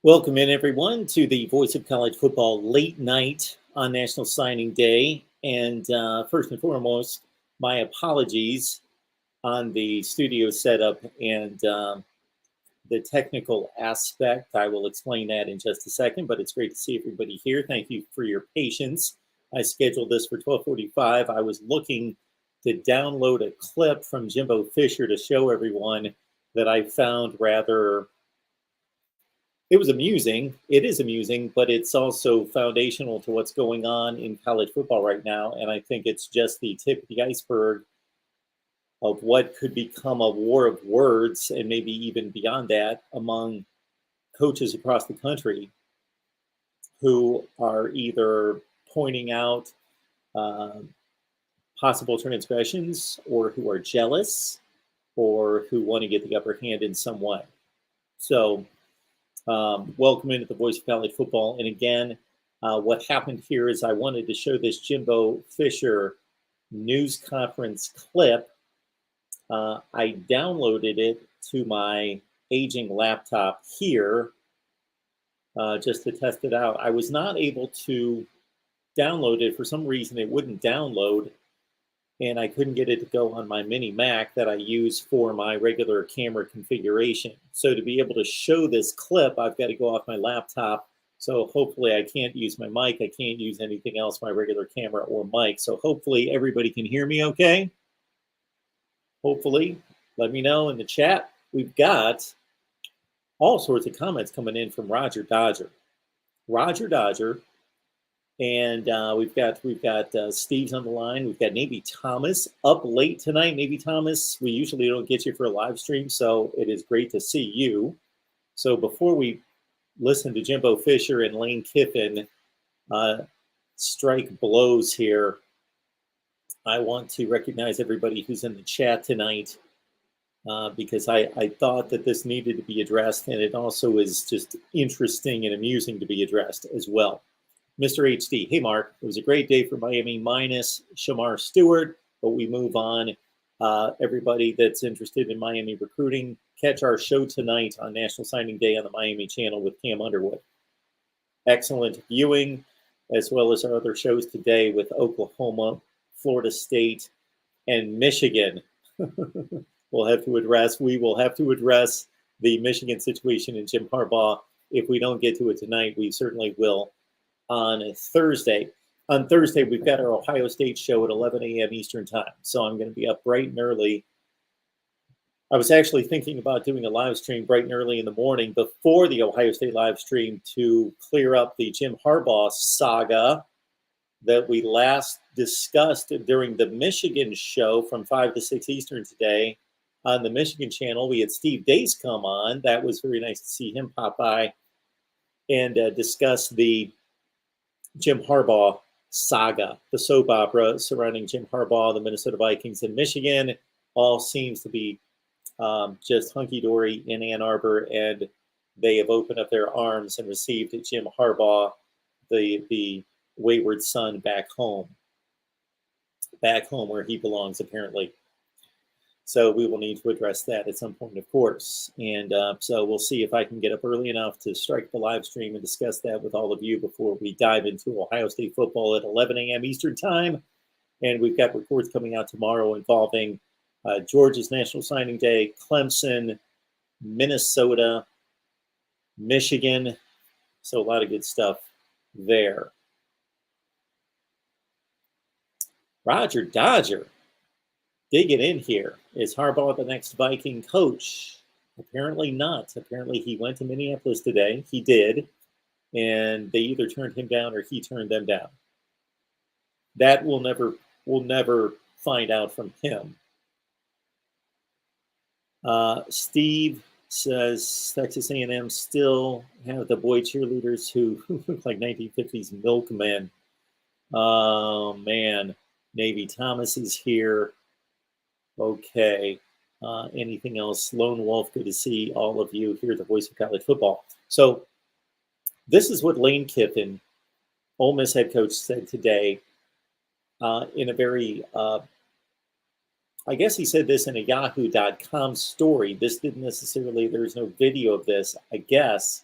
Welcome in, everyone, to the Voice of College Football late night on National Signing Day. And first and foremost, my apologies on the studio setup and the technical aspect. I will explain that in just a second, but it's great to see everybody here. Thank you for your patience. I scheduled this for 12:45. I was looking to download a clip from Jimbo Fisher to show everyone that I found rather it was amusing. It is amusing, but it's also foundational to what's going on in college football right now. And I think it's just the tip of the iceberg of what could become a war of words and maybe even beyond that among coaches across the country who are either pointing out uh, possible transgressions or who are jealous or who want to get the upper hand in some way. So, welcome into the Voice of College Football. And again, what happened here is I wanted to show this Jimbo Fisher news conference clip. I downloaded it to my aging laptop here just to test it out. I was not able to download it. For some reason, it wouldn't download, and I couldn't get it to go on my mini Mac that I use for my regular camera configuration. So to be able to show this clip, I've got to go off my laptop. So hopefully I can't use my mic. I can't use anything else, my regular camera or mic. So hopefully everybody can hear me okay. Hopefully, let me know in the chat. We've got all sorts of comments coming in from Roger Dodger. Roger Dodger. And we've got Steve's on the line. We've got Navy Thomas up late tonight. Navy Thomas, we usually don't get you for a live stream, so it is great to see you. So before we listen to Jimbo Fisher and Lane Kiffin strike blows here, I want to recognize everybody who's in the chat tonight because I thought that this needed to be addressed, and it also is just interesting and amusing to be addressed as well. Mr. HD, hey Mark, it was a great day for Miami minus Shamar Stewart, but we move on. Everybody that's interested in Miami recruiting, catch our show tonight on National Signing Day on the Miami channel with Cam Underwood. Excellent viewing, as well as our other shows today with Oklahoma, Florida State, and Michigan. We will have to address the Michigan situation in Jim Harbaugh. If we don't get to it tonight, we certainly will on Thursday. On Thursday, we've got our Ohio State show at 11 a.m. Eastern time. So I'm going to be up bright and early. I was actually thinking about doing a live stream bright and early in the morning before the Ohio State live stream to clear up the Jim Harbaugh saga that we last discussed during the Michigan show from 5 to 6 Eastern today on the Michigan channel. We had Steve Dace come on. That was very nice to see him pop by and discuss the Jim Harbaugh saga, the soap opera surrounding Jim Harbaugh, the Minnesota Vikings, and Michigan. All seems to be just hunky-dory in Ann Arbor, and they have opened up their arms and received Jim Harbaugh, the wayward son, back home where he belongs, apparently. So we will need to address that at some point, of course. And so we'll see if I can get up early enough to strike the live stream and discuss that with all of you before we dive into Ohio State football at 11 a.m. Eastern time. And we've got reports coming out tomorrow involving Georgia's National Signing Day, Clemson, Minnesota, Michigan. So a lot of good stuff there. Roger Dodger. Dig it in here. Is Harbaugh the next Viking coach? Apparently not. Apparently he went to Minneapolis today. He did. And they either turned him down or he turned them down. That we'll never find out from him. Steve says Texas A&M still have the boy cheerleaders who look like 1950s milkmen. Oh, man. Navy Thomas is here. Okay. Anything else? Lone Wolf, good to see all of you here at the Voice of College Football. So this is what Lane Kiffin, Ole Miss head coach, said today in a very, I guess he said this in a yahoo.com story. This didn't necessarily, there's no video of this, I guess.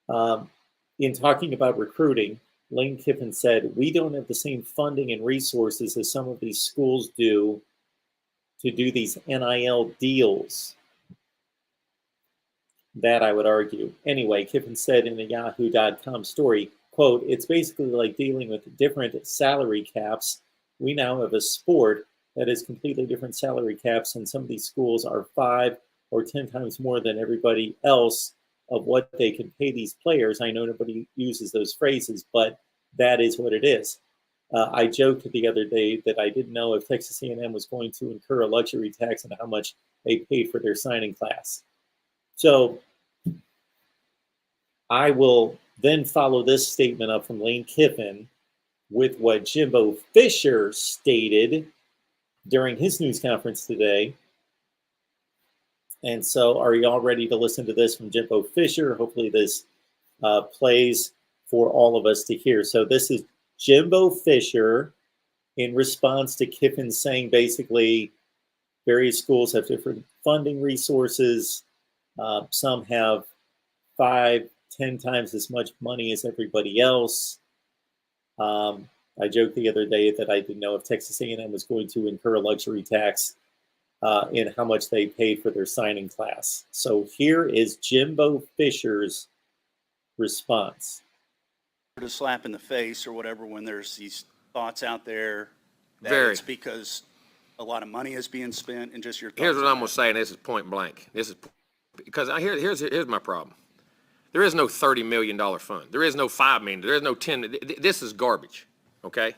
In talking about recruiting, Lane Kiffin said, "We don't have the same funding and resources as some of these schools do to do these NIL deals." That I would argue. Anyway, Kiffin said in a Yahoo.com story, quote, "It's basically like dealing with different salary caps. We now have a sport that has completely different salary caps, and some of these schools are 5 or 10 times more than everybody else of what they can pay these players." I know nobody uses those phrases, but that is what it is. I joked the other day that I didn't know if Texas A&M was going to incur a luxury tax and how much they paid for their signing class. So I will then follow this statement up from Lane Kiffin with what Jimbo Fisher stated during his news conference today. And so, are you all ready to listen to this from Jimbo Fisher? Hopefully, this plays for all of us to hear. So, this is Jimbo Fisher in response to Kiffin saying basically various schools have different funding resources. Some have 5-10 times as much money as everybody else. I joked the other day that I didn't know if Texas A&M was going to incur a luxury tax in how much they paid for their signing class. So here is Jimbo Fisher's response. A slap in the face or whatever when there's these thoughts out there that it's because a lot of money is being spent, and just your thoughts. Here's what I'm going to say, and this is point blank. This is because here's my problem. There is no $30 million fund. There is no $5 million. There is no 10. This is garbage, okay?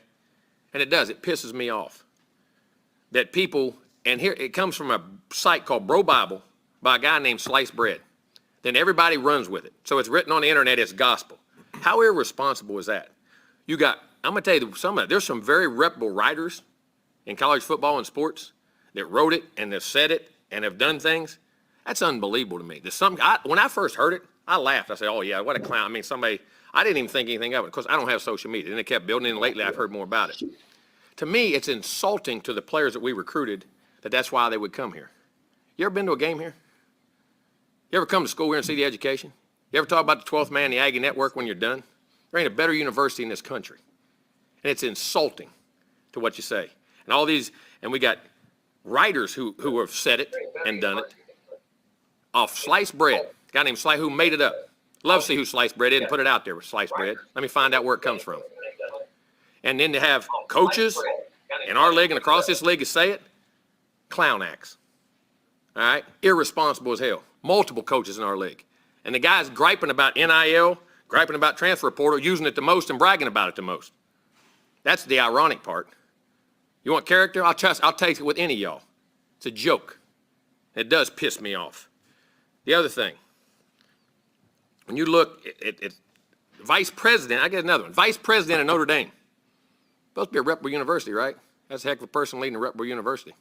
And it pisses me off that people, and here it comes from a site called Bro Bible by a guy named Sliced Bread. Then everybody runs with it. So it's written on the internet, it's gospel. How irresponsible is that? I'm going to tell you, there's some very reputable writers in college football and sports that wrote it and have said it and have done things. That's unbelievable to me. When I first heard it, I laughed. I said, "Oh yeah, what a clown." I mean, I didn't even think anything of it because I don't have social media. And they kept building it, and lately I've heard more about it. To me, it's insulting to the players that we recruited that's why they would come here. You ever been to a game here? You ever come to school here and see the education? You ever talk about the 12th man, the Aggie Network when you're done? There ain't a better university in this country. And it's insulting to what you say. And all these, and we got writers who have said it and done it off Sliced Bread. A guy named Slice who made it up. Love to see who Sliced Bread is and put it out there with Sliced Bread. Let me find out where it comes from. And then to have coaches in our league and across this league to say it, clown acts. All right? Irresponsible as hell. Multiple coaches in our league. And the guy's griping about NIL, griping about transfer portal, using it the most and bragging about it the most. That's the ironic part. You want character? I'll take it with any of y'all. It's a joke. It does piss me off. The other thing, when you look at vice president, I get another one. Vice president of Notre Dame. Supposed to be a reputable university, right? That's a heck of a person leading a reputable university.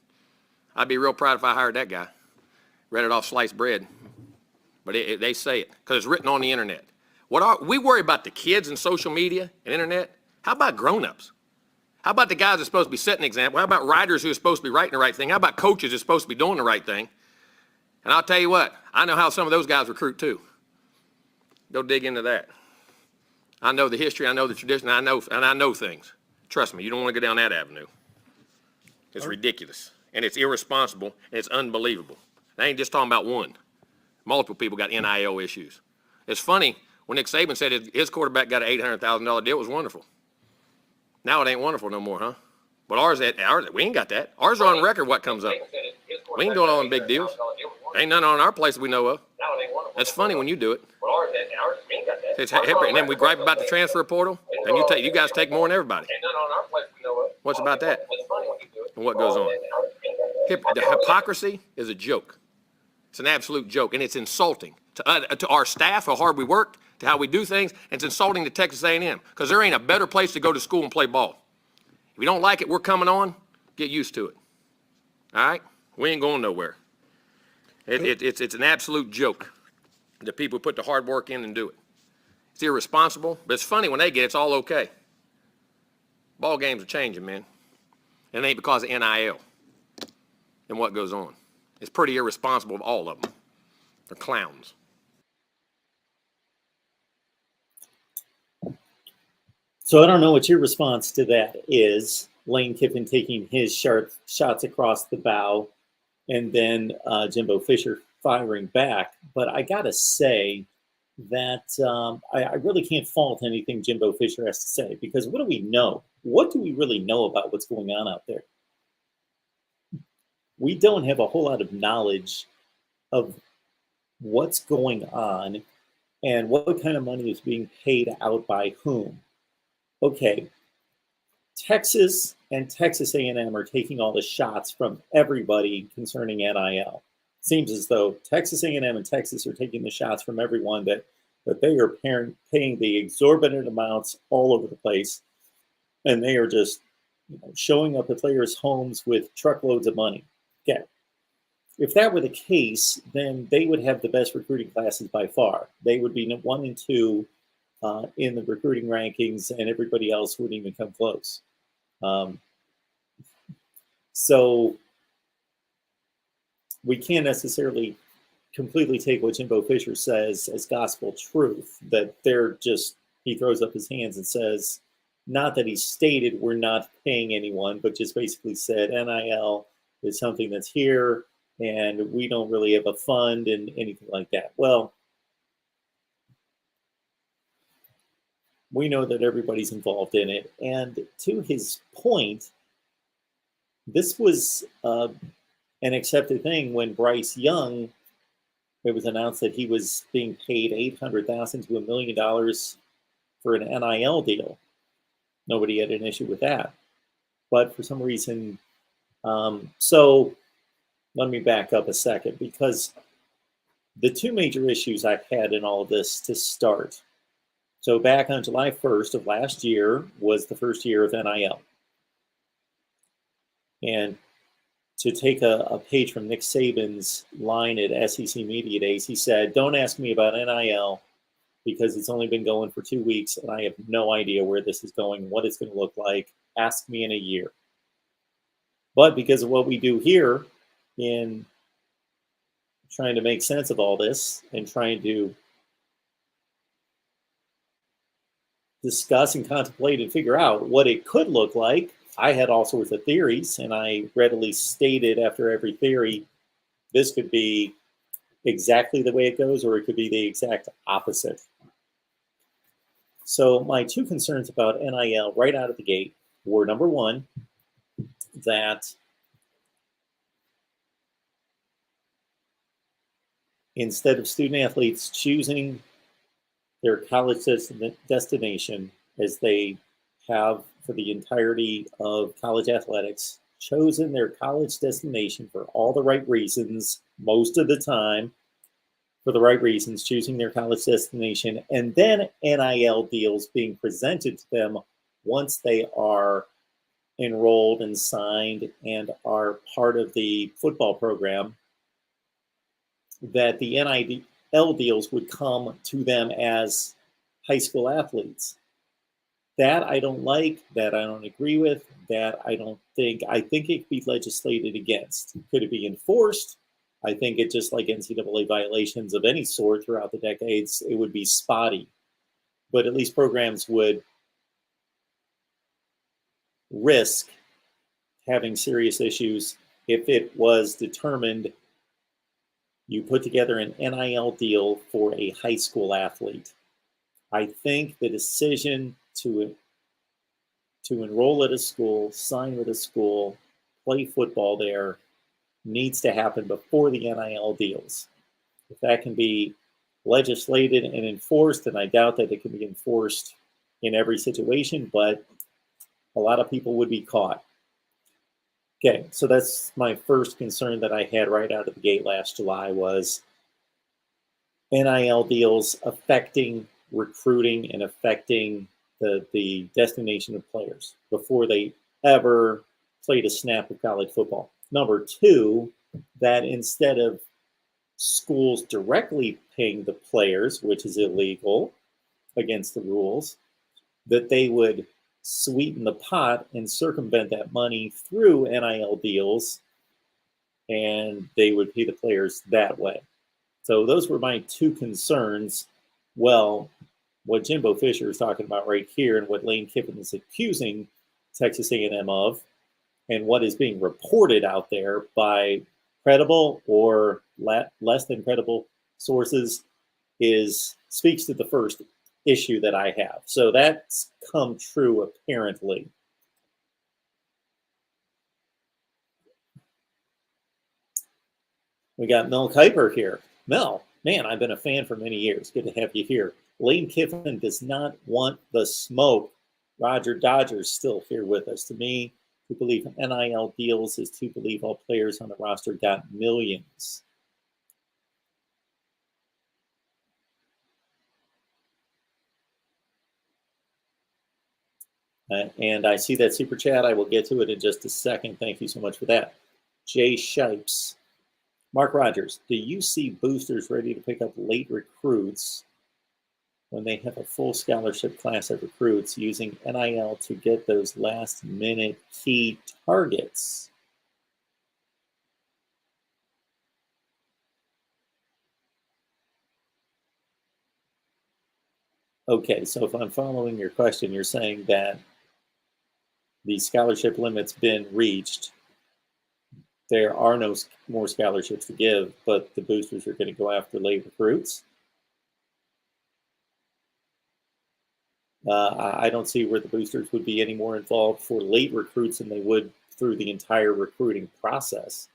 I'd be real proud if I hired that guy. Read it off Sliced Bread. But they say it because it's written on the internet. We worry about the kids and social media and internet. How about grown-ups? How about the guys that are supposed to be setting an example? How about writers who are supposed to be writing the right thing? How about coaches who are supposed to be doing the right thing? And I'll tell you what, I know how some of those guys recruit too. Go dig into that. I know the history, I know the tradition, I know things. Trust me, you don't want to go down that avenue. It's ridiculous, and it's irresponsible, and it's unbelievable. I ain't just talking about one. Multiple people got NIL issues. It's funny, when Nick Saban said his quarterback got an $800,000 deal, it was wonderful. Now it ain't wonderful no more, huh? But ours, we ain't got that. Ours are on record what comes up. We ain't doing all them big deals. Ain't none on our place that we know of. That's funny when you do it. It's hypocrite. And then we gripe about the transfer portal, and you guys take more than everybody. What's about that? And what goes on? The hypocrisy is a joke. It's an absolute joke, and it's insulting to our staff, how hard we work, to how we do things, and it's insulting to Texas A&M because there ain't a better place to go to school and play ball. If you don't like it, we're coming on. Get used to it. All right? We ain't going nowhere. It's an absolute joke that people put the hard work in and do it. It's irresponsible, but it's funny when they get it, it's all okay. Ball games are changing, man. And it ain't because of NIL and what goes on. It's pretty irresponsible of all of them. They're clowns. So I don't know what your response to that is. Lane Kiffin taking his shots across the bow, and then Jimbo Fisher firing back. But I gotta say that I really can't fault anything Jimbo Fisher has to say, because what do we know? What do we really know about what's going on out there? We don't have a whole lot of knowledge of what's going on and what kind of money is being paid out by whom. Okay, Texas and Texas A&M are taking all the shots from everybody concerning NIL. Seems as though Texas A&M and Texas are taking the shots from everyone that they are paying the exorbitant amounts all over the place, and they are just showing up at players' homes with truckloads of money. Okay. If that were the case, then they would have the best recruiting classes by far. They would be 1 and 2 in the recruiting rankings, and everybody else wouldn't even come close. So we can't necessarily completely take what Jimbo Fisher says as gospel truth, that he throws up his hands and says, not that he stated we're not paying anyone, but just basically said NIL is something that's here and we don't really have a fund and anything like that. Well, we know that everybody's involved in it. And to his point, this was an accepted thing when Bryce Young, it was announced that he was being paid $800,000 to $1 million for an NIL deal. Nobody had an issue with that. But for some reason, so let me back up a second, because the two major issues I've had in all of this to start. So back on July 1st of last year was the first year of NIL. And to take a page from Nick Saban's line at SEC Media Days, he said, don't ask me about NIL because it's only been going for 2 weeks and I have no idea where this is going, what it's going to look like. Ask me in a year. But because of what we do here in trying to make sense of all this and trying to discuss and contemplate and figure out what it could look like, I had all sorts of theories, and I readily stated after every theory, this could be exactly the way it goes, or it could be the exact opposite. So my two concerns about NIL right out of the gate were, number one, that instead of student athletes choosing their college destination, as they have for the entirety of college athletics, chosen their college destination for all the right reasons, most of the time for the right reasons, choosing their college destination, and then NIL deals being presented to them once they are enrolled and signed and are part of the football program, that the NIL deals would come to them as high school athletes. That I don't like, that I don't agree with, that I think it could be legislated against. Could it be enforced? I think it, just like NCAA violations of any sort throughout the decades, it would be spotty. But at least programs would risk having serious issues if it was determined you put together an NIL deal for a high school athlete. I think the decision to enroll at a school, sign with a school, play football there, needs to happen before the NIL deals. If that can be legislated and enforced, and I doubt that it can be enforced in every situation, but a lot of people would be caught. Okay, so that's my first concern that I had right out of the gate last July, was NIL deals affecting recruiting and affecting the destination of players before they ever played a snap of college football. Number two, that instead of schools directly paying the players, which is illegal against the rules, that they would sweeten the pot and circumvent that money through NIL deals, and they would pay the players that way. So those were my two concerns. Well, what Jimbo Fisher is talking about right here and what Lane Kiffin is accusing Texas A&M of, and what is being reported out there by credible or less than credible sources speaks to the first issue that I have. So that's come true apparently. We got Mel Kiper here. Mel, man, I've been a fan for many years. Good to have you here. Lane Kiffin does not want the smoke. Roger Dodger's still here with us. To me, to believe in NIL deals is to believe all players on the roster got millions. And I see that super chat. I will get to it in just a second. Thank you so much for that. Jay Shipes. Mark Rogers, do you see boosters ready to pick up late recruits when they have a full scholarship class of recruits using NIL to get those last-minute key targets? Okay, so if I'm following your question, you're saying that the scholarship limit's been reached. There are no more scholarships to give, but the boosters are going to go after late recruits. I don't see where the boosters would be any more involved for late recruits than they would through the entire recruiting process.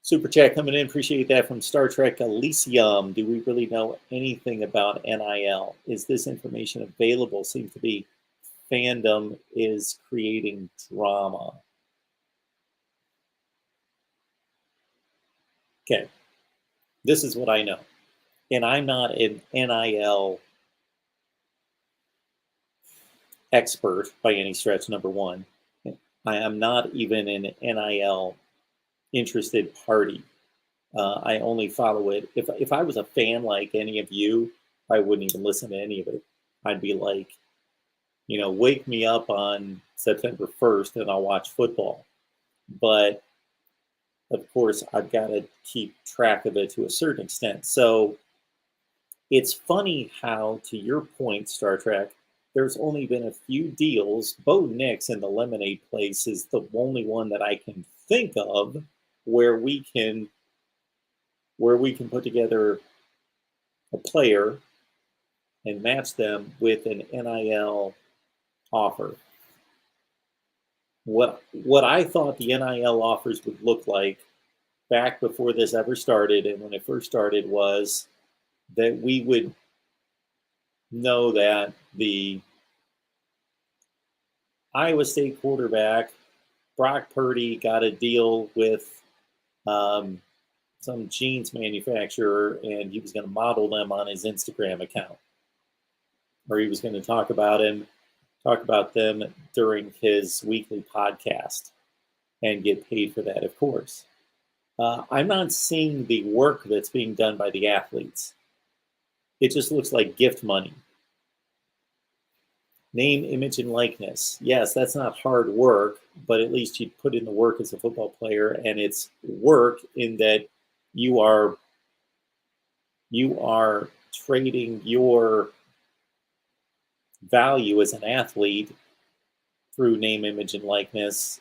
Super chat coming in. Appreciate that from Star Trek Elysium. Do we really know anything about NIL? Is this information available? Seems to be fandom is creating drama. Okay. This is what I know. And I'm not an NIL expert by any stretch, number one. I am not even an NIL interested party. I only follow it. If I was a fan like any of you, I wouldn't even listen to any of it. I'd be like, wake me up on September 1st and I'll watch football. But of course, I've got to keep track of it to a certain extent. So it's funny how, to your point, Star Trek, there's only been a few deals. Bo Nix and the Lemonade Place is the only one that I can think of where we can put together a player and match them with an NIL offer. What I thought the NIL offers would look like back before this ever started, and when it first started, was that we would know that the Iowa State quarterback, Brock Purdy, got a deal with some jeans manufacturer, and he was going to model them on his Instagram account, or he was going to talk about them during his weekly podcast and get paid for that, of course. I'm not seeing the work that's being done by the athletes. It just looks like gift money. Name, image, and likeness. Yes, that's not hard work, but at least you put in the work as a football player, and it's work in that you are trading your value as an athlete through name, image, and likeness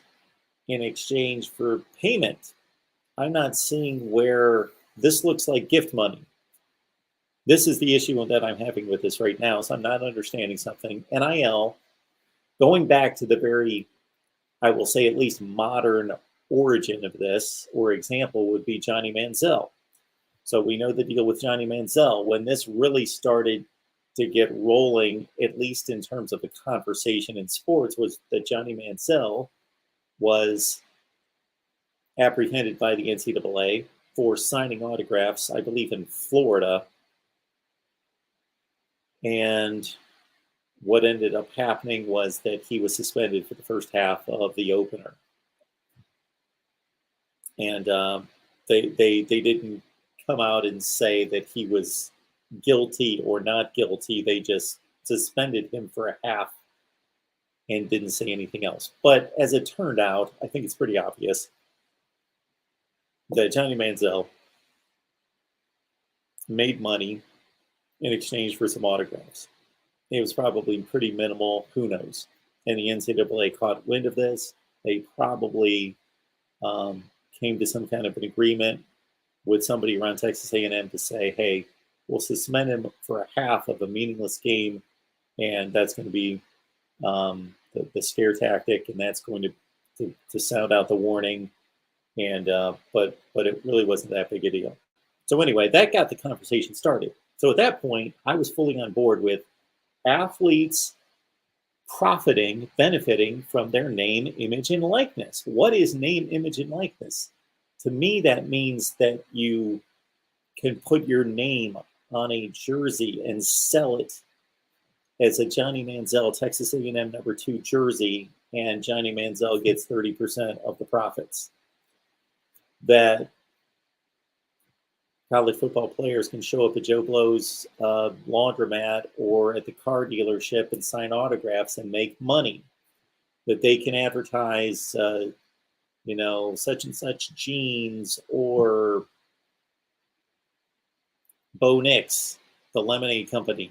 in exchange for payment. I'm not seeing where this looks like gift money. This is the issue that I'm having with this right now. So I'm not understanding something. NIL, going back to the very, I will say at least modern origin of this, or example, would be Johnny Manziel. So we know the deal with Johnny Manziel. When this really started to get rolling, at least in terms of the conversation in sports, was that Johnny Manziel was apprehended by the NCAA for signing autographs, I believe, in Florida. And what ended up happening was that he was suspended for the first half of the opener. And they didn't come out and say that he was guilty or not guilty. They just suspended him for a half and didn't say anything else. But as it turned out, I think it's pretty obvious that Johnny Manziel made money in exchange for some autographs. It was probably pretty minimal. Who knows? And the NCAA caught wind of this. They probably came to some kind of an agreement with somebody around Texas A&M to say, hey, we'll suspend him for a half of a meaningless game, and that's going to be the scare tactic, and that's going to sound out the warning. And but it really wasn't that big a deal. So anyway, that got the conversation started. So at that point, I was fully on board with athletes profiting, benefiting from their name, image, and likeness. What is name, image, and likeness? To me, that means that you can put your name on a jersey and sell it as a Johnny Manziel Texas A&M #2 jersey, and Johnny Manziel gets 30% of the profits. That college football players can show up at Joe Blow's laundromat or at the car dealership and sign autographs and make money. That they can advertise, such and such jeans, or Bo Nix, the lemonade company,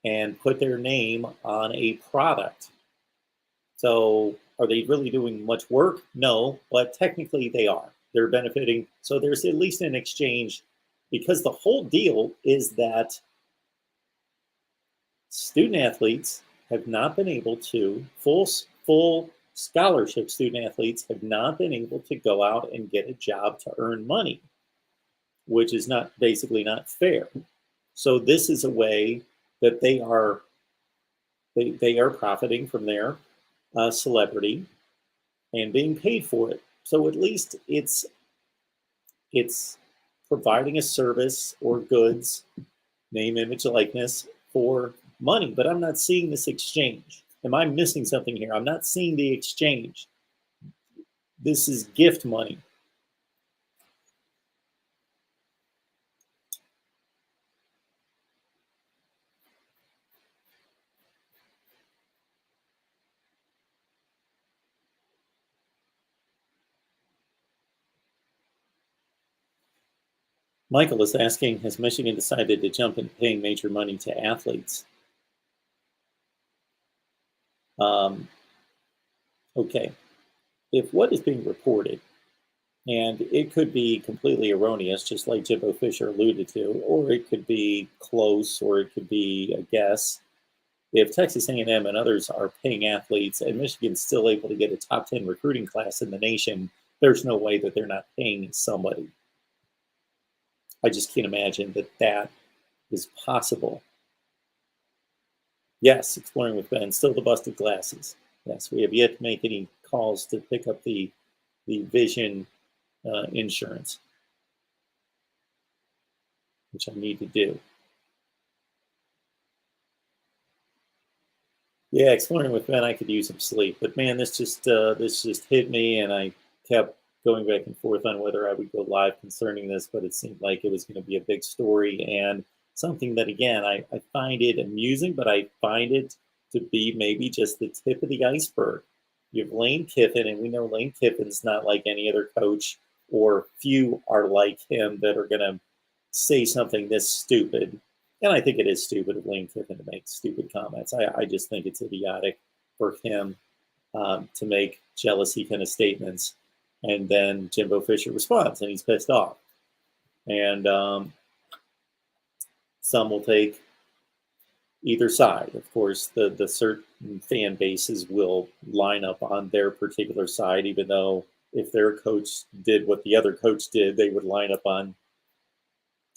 and put their name on a product. So are they really doing much work? No, but technically they are. They're benefiting. So there's at least an exchange, because the whole deal is that student athletes have not been able to, full scholarship student athletes have not been able to go out and get a job to earn money, which is basically not fair. So this is a way that they are profiting from their celebrity and being paid for it. So at least it's providing a service or goods, name, image, likeness, for money. But I'm not seeing this exchange. Am I missing something here? I'm not seeing the exchange. This is gift money. Michael is asking, has Michigan decided to jump in paying major money to athletes? Okay. If what is being reported, and it could be completely erroneous, just like Jimbo Fisher alluded to, or it could be close, or it could be a guess. If Texas A&M and others are paying athletes and Michigan's still able to get a top 10 recruiting class in the nation, there's no way that they're not paying somebody. I just can't imagine that is possible. Yes, exploring with Ben, still the busted glasses. Yes, we have yet to make any calls to pick up the vision insurance, which I need to do. Yeah, exploring with Ben, I could use some sleep, but man, this just hit me, and I kept going back and forth on whether I would go live concerning this, but it seemed like it was going to be a big story and something that, again, I find it amusing, but I find it to be maybe just the tip of the iceberg. You have Lane Kiffin, and we know Lane Kiffin's not like any other coach, or few are like him that are going to say something this stupid. And I think it is stupid of Lane Kiffin to make stupid comments. I just think it's idiotic for him to make jealousy kind of statements. And then Jimbo Fisher responds, and he's pissed off. And some will take either side. Of course, the certain fan bases will line up on their particular side, even though if their coach did what the other coach did, they would line up on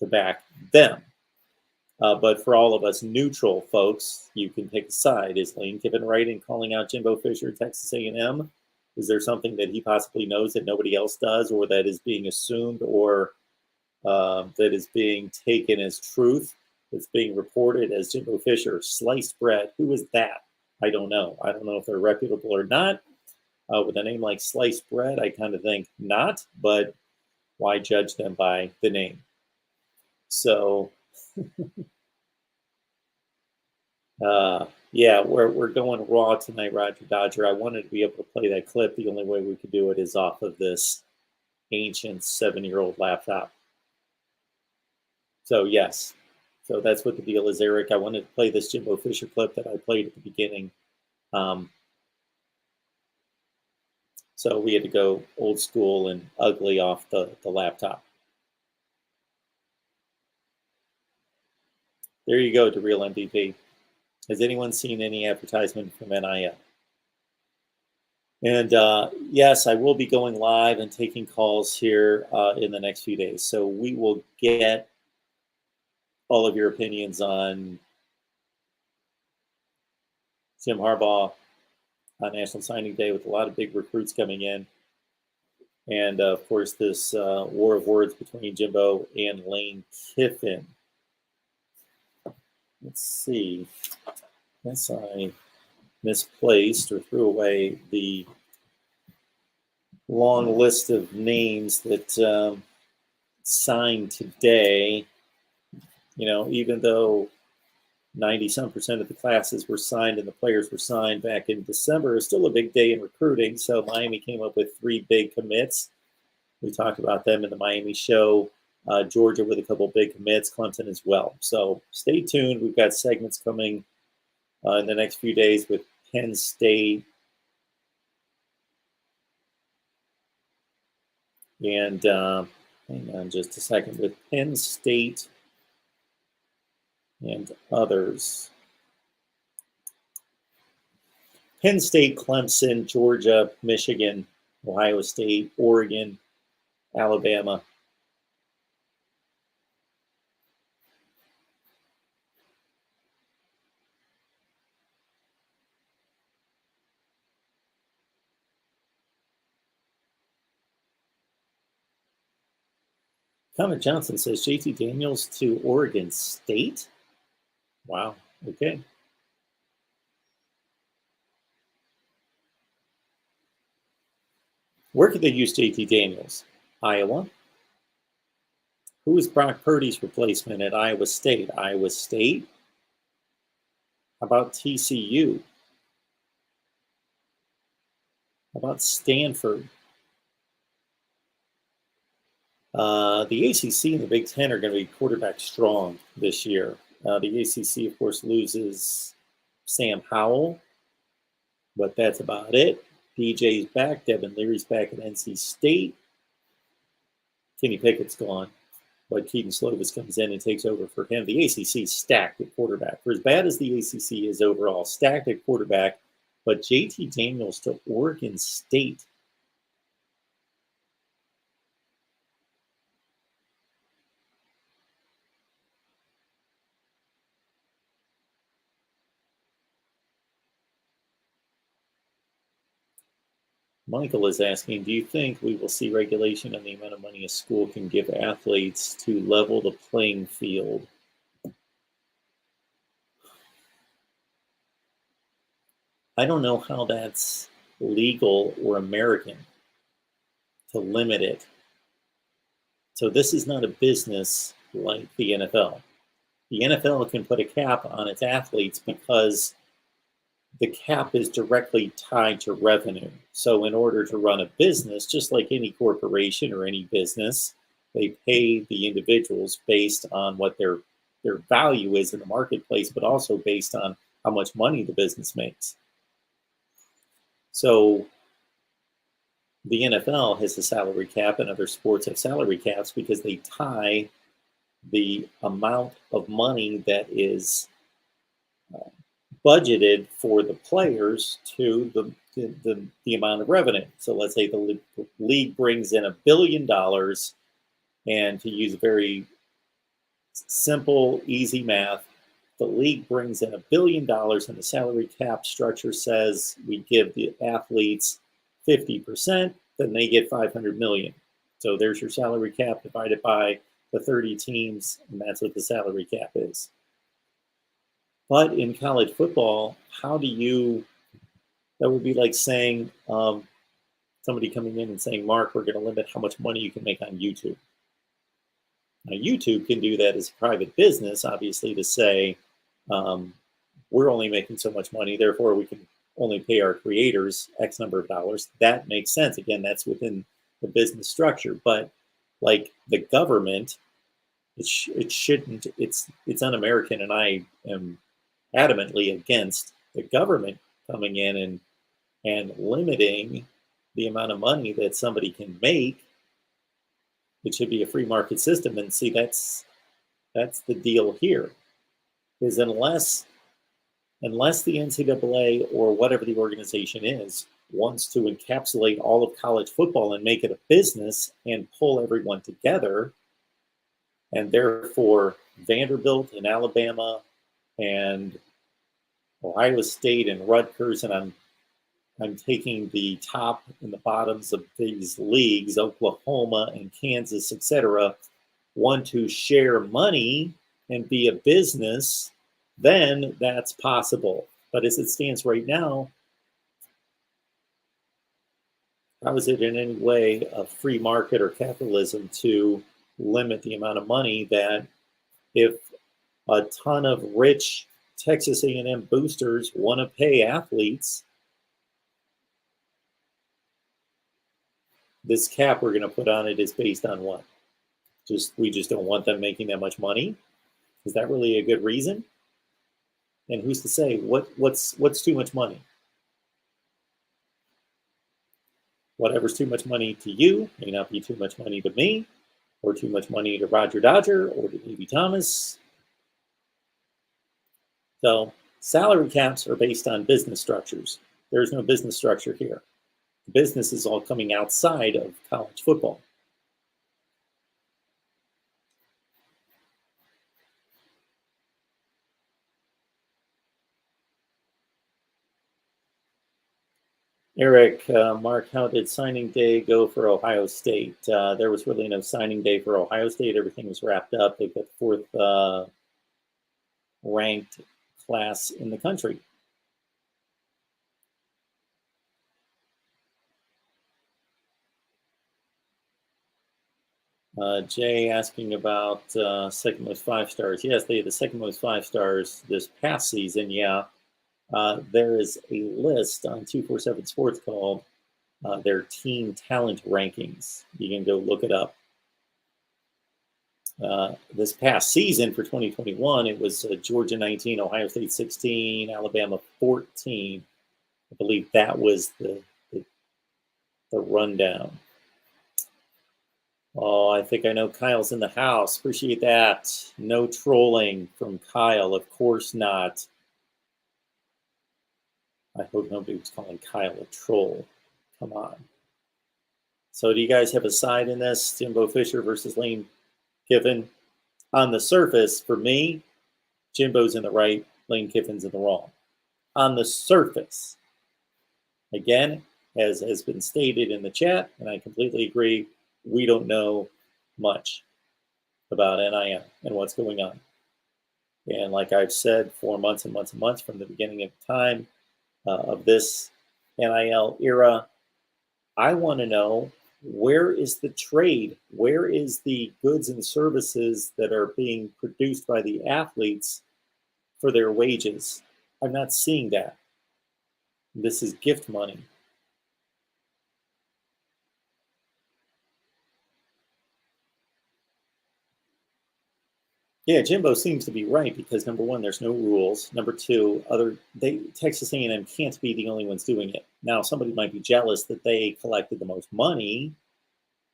to back them. But for all of us neutral folks, you can pick a side. Is Lane Kiffin right in calling out Jimbo Fisher, Texas A&M? Is there something that he possibly knows that nobody else does, or that is being assumed, or that is being taken as truth? It's being reported as Jimbo Fisher, sliced bread. Who is that? I don't know. I don't know if they're reputable or not. With a name like Sliced Bread, I kind of think not, but why judge them by the name? So, yeah, we're going raw tonight, Roger Dodger. I wanted to be able to play that clip. The only way we could do it is off of this ancient 7-year-old laptop. So yes, so that's what the deal is, Eric. I wanted to play this Jimbo Fisher clip that I played at the beginning. So we had to go old school and ugly off the laptop. There you go, to real MVP. Has anyone seen any advertisement from NIL? And yes, I will be going live and taking calls here in the next few days. So we will get all of your opinions on Jim Harbaugh on National Signing Day with a lot of big recruits coming in. And of course, this war of words between Jimbo and Lane Kiffin. Let's see. Yes, I misplaced or threw away the long list of names that signed today. You know, even though 90-some% of the classes were signed and the players were signed back in December, it's still a big day in recruiting. So Miami came up with 3 big commits. We talked about them in the Miami show. Georgia with a couple big commits, Clemson as well. So stay tuned. We've got segments coming in the next few days with Penn State and hang on just a second, with Penn State and others. Penn State, Clemson, Georgia, Michigan, Ohio State, Oregon, Alabama. Connor Johnson says JT Daniels to Oregon State. Wow. Okay. Where could they use JT Daniels? Iowa. Who is Brock Purdy's replacement at Iowa State? Iowa State? How about TCU? How about Stanford? The ACC and the Big Ten are going to be quarterback strong this year. The ACC, of course, loses Sam Howell, but that's about it. DJ's back. Devin Leary's back at NC State. Kenny Pickett's gone, but Keaton Slovis comes in and takes over for him. The ACC stacked at quarterback. For as bad as the ACC is overall, stacked at quarterback, but JT Daniels to Oregon State. Michael is asking, do you think we will see regulation on the amount of money a school can give athletes to level the playing field? I don't know how that's legal or American to limit it. So this is not a business like the NFL. The NFL can put a cap on its athletes because the cap is directly tied to revenue. So in order to run a business, just like any corporation or any business, they pay the individuals based on what their value is in the marketplace, but also based on how much money the business makes. So the NFL has a salary cap and other sports have salary caps because they tie the amount of money that is budgeted for the players to the amount of revenue. So let's say the league brings in $1 billion, and to use very simple, easy math, the league brings in $1 billion, and the salary cap structure says we give the athletes 50%, then they get $500 million. So there's your salary cap divided by the 30 teams, and that's what the salary cap is. But in college football, how do you, that would be like saying, somebody coming in and saying, Mark, we're going to limit how much money you can make on YouTube. Now, YouTube can do that as a private business, obviously, to say, we're only making so much money, therefore we can only pay our creators X number of dollars. That makes sense. Again, that's within the business structure. But like the government It shouldn't. It's un-American, and I am adamantly against the government coming in and limiting the amount of money that somebody can make. It should be a free market system, and see that's the deal here. Is unless the NCAA or whatever the organization is wants to encapsulate all of college football and make it a business and pull everyone together, and therefore Vanderbilt and Alabama and Ohio State and Rutgers, and I'm taking the top and the bottoms of these leagues, Oklahoma and Kansas, etc., want to share money and be a business, then that's possible. But as it stands right now, how is it in any way a free market or capitalism to limit the amount of money that if a ton of rich Texas A&M boosters want to pay athletes, this cap we're going to put on it is based on what? We just don't want them making that much money? Is that really a good reason? And who's to say what's too much money? Whatever's too much money to you may not be too much money to me, or too much money to Roger Dodger or to Davey Thomas. So salary caps are based on business structures. There's no business structure here. The business is all coming outside of college football. Eric, Mark, how did signing day go for Ohio State? There was really no signing day for Ohio State. Everything was wrapped up. They've got the fourth ranked class in the country. Jay asking about second most 5 stars. Yes, they had the second most 5 stars this past season. Yeah. There is a list on 247 Sports called their team talent rankings. You can go look it up. This past season for 2021, it was Georgia 19, Ohio State 16, Alabama 14. I believe that was the rundown. Oh, I think I know Kyle's in the house. Appreciate that. No trolling from Kyle. Of course not. I hope nobody was calling Kyle a troll. Come on. So do you guys have a side in this? Jimbo Fisher versus Lane Kiffin? On the surface, for me, Jimbo's in the right, Lane Kiffin's in the wrong. On the surface, again, as has been stated in the chat, and I completely agree, we don't know much about NIL and what's going on. And like I've said for months and months and months from the beginning of time of this NIL era, I want to know, where is the trade? Where is the goods and services that are being produced by the athletes for their wages? I'm not seeing that. This is gift money. Yeah, Jimbo seems to be right because number one, there's no rules. Number two, Texas A&M can't be the only ones doing it. Now, somebody might be jealous that they collected the most money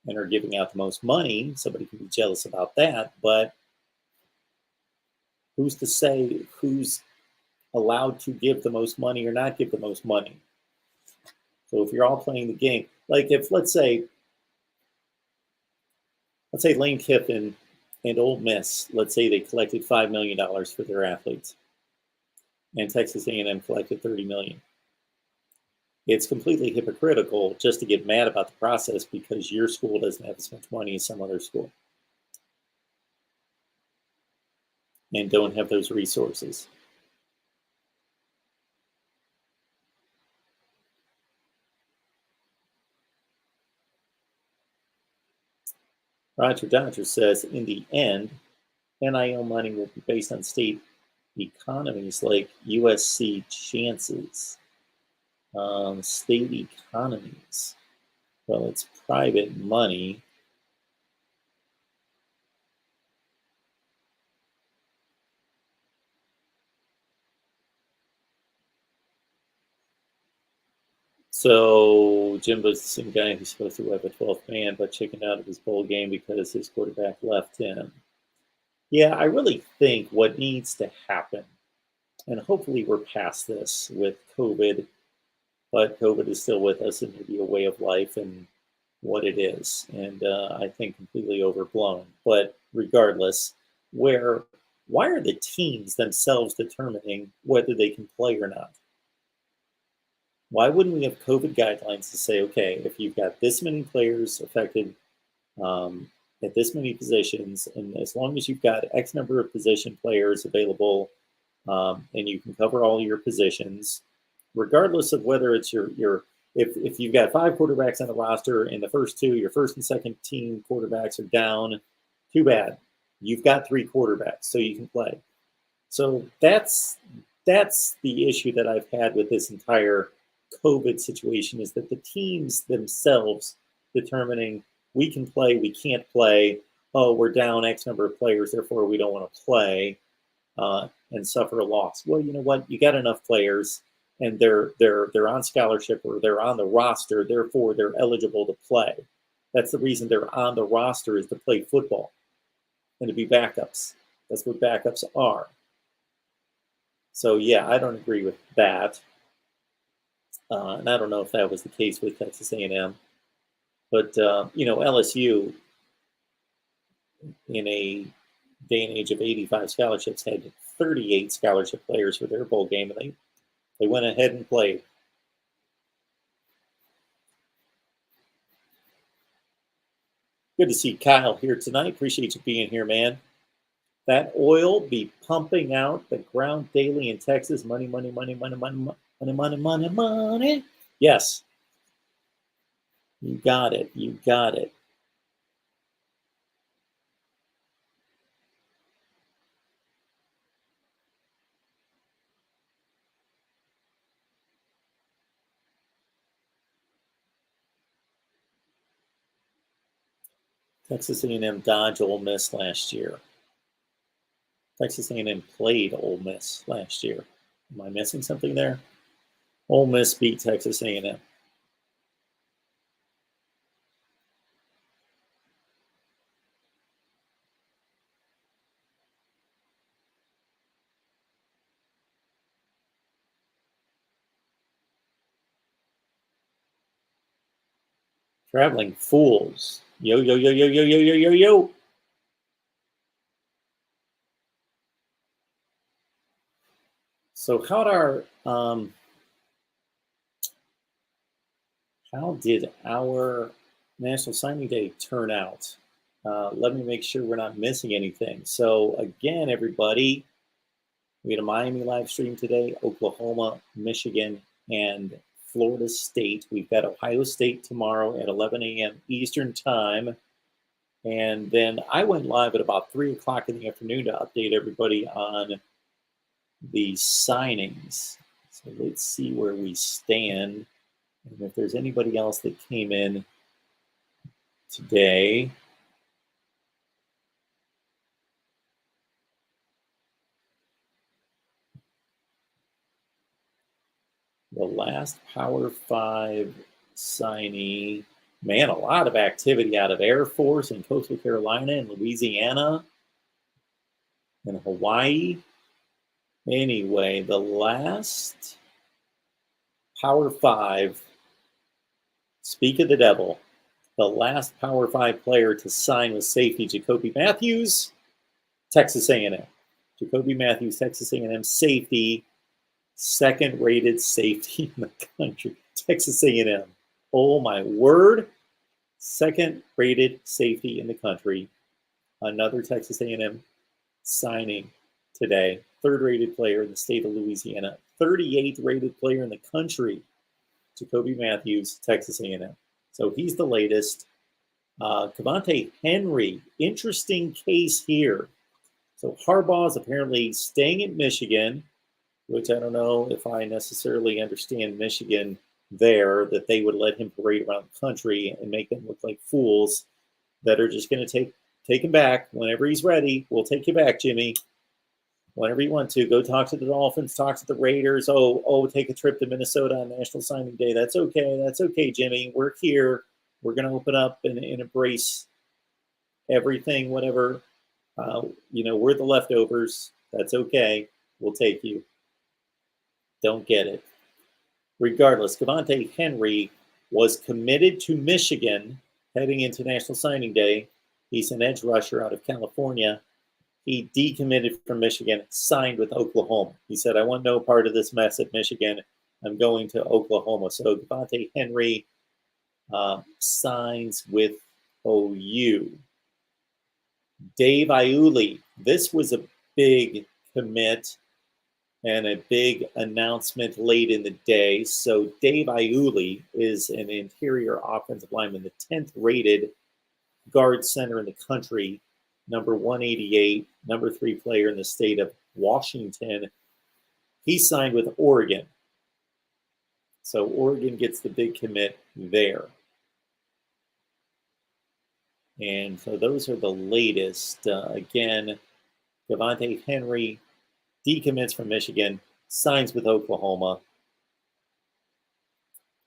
and are giving out the most money. Somebody can be jealous about that, but who's to say who's allowed to give the most money or not give the most money? So if you're all playing the game, like if let's say Lane Kiffin and Ole Miss, let's say they collected $5 million for their athletes, and Texas A&M collected $30 million. It's completely hypocritical just to get mad about the process because your school doesn't have as much money as some other school and don't have those resources. Roger Dodger says, in the end, NIL money will be based on state economies like USC chances. State economies. Well, it's private money. So Jimbo's the same guy who's supposed to have a 12th man, but chickened out of his bowl game because his quarterback left him. Yeah, I really think what needs to happen, and hopefully we're past this with COVID, but COVID is still with us and maybe a way of life and what it is. And I think completely overblown. But regardless, why are the teams themselves determining whether they can play or not? Why wouldn't we have COVID guidelines to say, okay, if you've got this many players affected at this many positions, and as long as you've got X number of position players available, and you can cover all your positions, regardless of whether it's if you've got 5 quarterbacks on the roster and the first 2, your first and second team quarterbacks are down, too bad. You've got 3 quarterbacks, so you can play. So that's the issue that I've had with this entire COVID situation, is that the teams themselves determining we can play, we can't play, oh, we're down X number of players, therefore we don't want to play and suffer a loss. Well, you know what? You got enough players, and they're on scholarship or they're on the roster, therefore they're eligible to play. That's the reason they're on the roster, is to play football and to be backups. That's what backups are. So yeah, I don't agree with that. And I don't know if that was the case with Texas A&M. But, LSU, in a day and age of 85 scholarships, had 38 scholarship players for their bowl game, and they went ahead and played. Good to see Kyle here tonight. Appreciate you being here, man. That oil be pumping out the ground daily in Texas. Money, money, money, money, money, money, money, money, money. Yes. You got it. You got it. Texas A&M dodged Ole Miss last year. Texas A&M played Ole Miss last year. Am I missing something there? Ole Miss beat Texas A&M. Traveling fools. Yo, yo, yo, yo, yo, yo, yo, yo, yo. So how did our National Signing Day turn out? Let me make sure we're not missing anything. So again, everybody, we had a Miami live stream today, Oklahoma, Michigan, and Florida State. We've got Ohio State tomorrow at 11 a.m. Eastern Time. And then I went live at about 3 o'clock in the afternoon to update everybody on the signings. So let's see where we stand. And if there's anybody else that came in today. The last Power 5 signee, man, a lot of activity out of Air Force and Coastal Carolina and Louisiana and Hawaii. Anyway, the last Power 5, speak of the devil, the last Power 5 player to sign was safety Jacoby Matthews, Texas A&M. Jacoby Matthews, Texas A&M safety, second-rated safety in the country. Texas A&M. Oh, my word. Second-rated safety in the country. Another Texas A&M signing today. Third-rated player in the state of Louisiana. 38th rated player in the country. Jacoby Matthews, Texas A&M. So he's the latest. Cavante Henry, interesting case here. So Harbaugh is apparently staying in Michigan, which I don't know if I necessarily understand Michigan there, that they would let him parade around the country and make them look like fools that are just going to take him back whenever he's ready. We'll take you back, Jimmy. whenever you want to, go talk to the Dolphins, talk to the Raiders. Take a trip to Minnesota on National Signing Day. That's okay. That's okay, Jimmy. We're here. We're going to open up and embrace everything, whatever. We're the leftovers. That's okay. We'll take you. Don't get it. Regardless, Cavante Henry was committed to Michigan heading into National Signing Day. He's an edge rusher out of California. He decommitted from Michigan, signed with Oklahoma. He said, I want no part of this mess at Michigan. I'm going to Oklahoma. So Cavante Henry signs with OU. Dave Iuli. This was a big commit and a big announcement late in the day. So Dave Iuli is an interior offensive lineman, the 10th rated guard center in the country, number 188, number 3 player in the state of Washington. He signed with Oregon. So Oregon gets the big commit there. And so those are the latest. Again, Cavante Henry decommits from Michigan, signs with Oklahoma.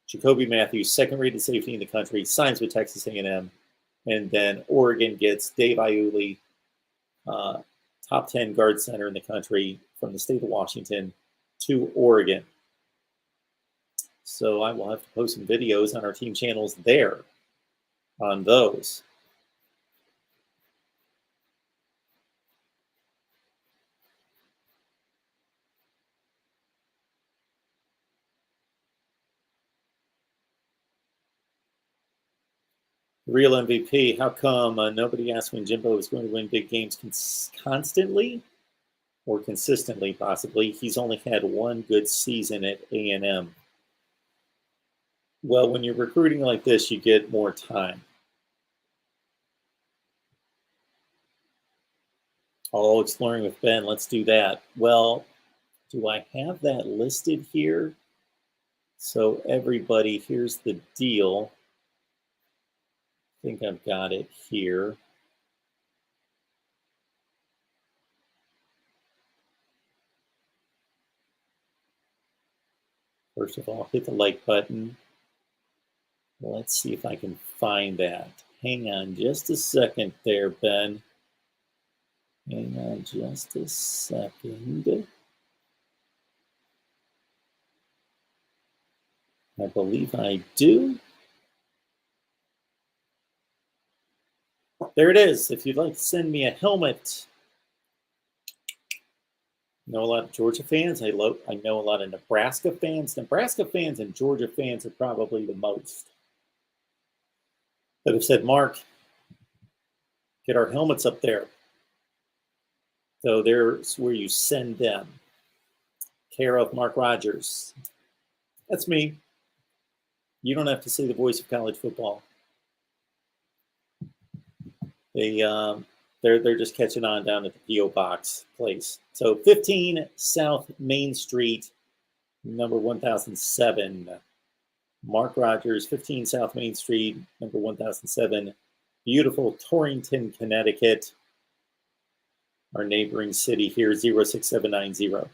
Jacoby Matthews, 2nd-rated safety in the country, signs with Texas A&M. And then Oregon gets Dave Iuli, top 10 guard center in the country from the state of Washington, to Oregon. So I will have to post some videos on our team channels there on those. Real MVP, how come nobody asked when Jimbo is going to win big games constantly or consistently, possibly? He's only had one good season at A&M. Well, when you're recruiting like this, you get more time. Oh, exploring with Ben, let's do that. Well, do I have that listed here? So everybody, here's the deal. I think I've got it here. First of all, hit the like button. Let's see if I can find that. Hang on just a second there, Ben. Hang on just a second. I believe I do. There it is. If you'd like to send me a helmet. I know a lot of Georgia fans. I know a lot of Nebraska fans. Nebraska fans and Georgia fans are probably the most that have said, Mark, get our helmets up there. So there's where you send them. Care of Mark Rogers. That's me. You don't have to say the voice of college football. They're just catching on down at the P.O. Box place. So 15 South Main Street, number 1007. Mark Rogers, 15 South Main Street, number 1007. Beautiful Torrington, Connecticut. Our neighboring city here, 06790.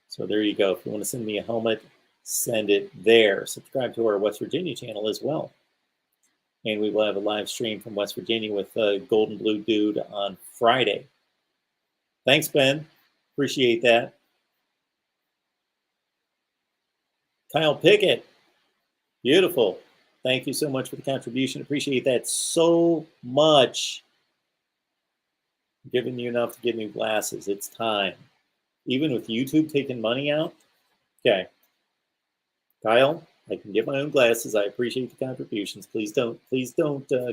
So there you go. If you want to send me a helmet, send it there. Subscribe to our West Virginia channel as well. And we will have a live stream from West Virginia with Golden Blue Dude on Friday. Thanks, Ben. Appreciate that. Kyle Pickett. Beautiful. Thank you so much for the contribution. Appreciate that so much. I'm giving you enough to get new glasses. It's time. Even with YouTube taking money out. Okay. Kyle, I can get my own glasses. I appreciate the contributions. Please don't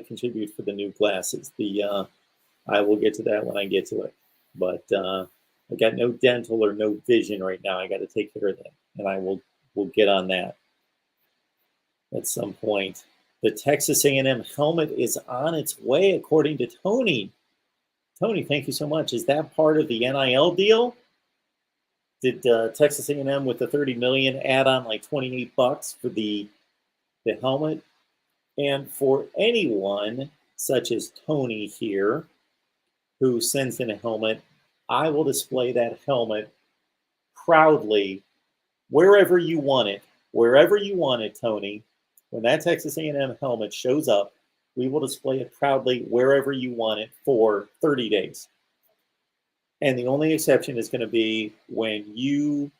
contribute for the new glasses. I will get to that when I get to it. But I got no dental or no vision right now. I got to take care of that, and I will get on that at some point. The Texas A&M helmet is on its way, according to Tony. Tony, thank you so much. Is that part of the NIL deal? Did Texas A&M with the $30 million add on like $28 for the helmet? And for anyone such as Tony here who sends in a helmet, I will display that helmet proudly wherever you want it. Wherever you want it, Tony. When that Texas A&M helmet shows up, we will display it proudly wherever you want it for 30 days. And the only exception is going to be when we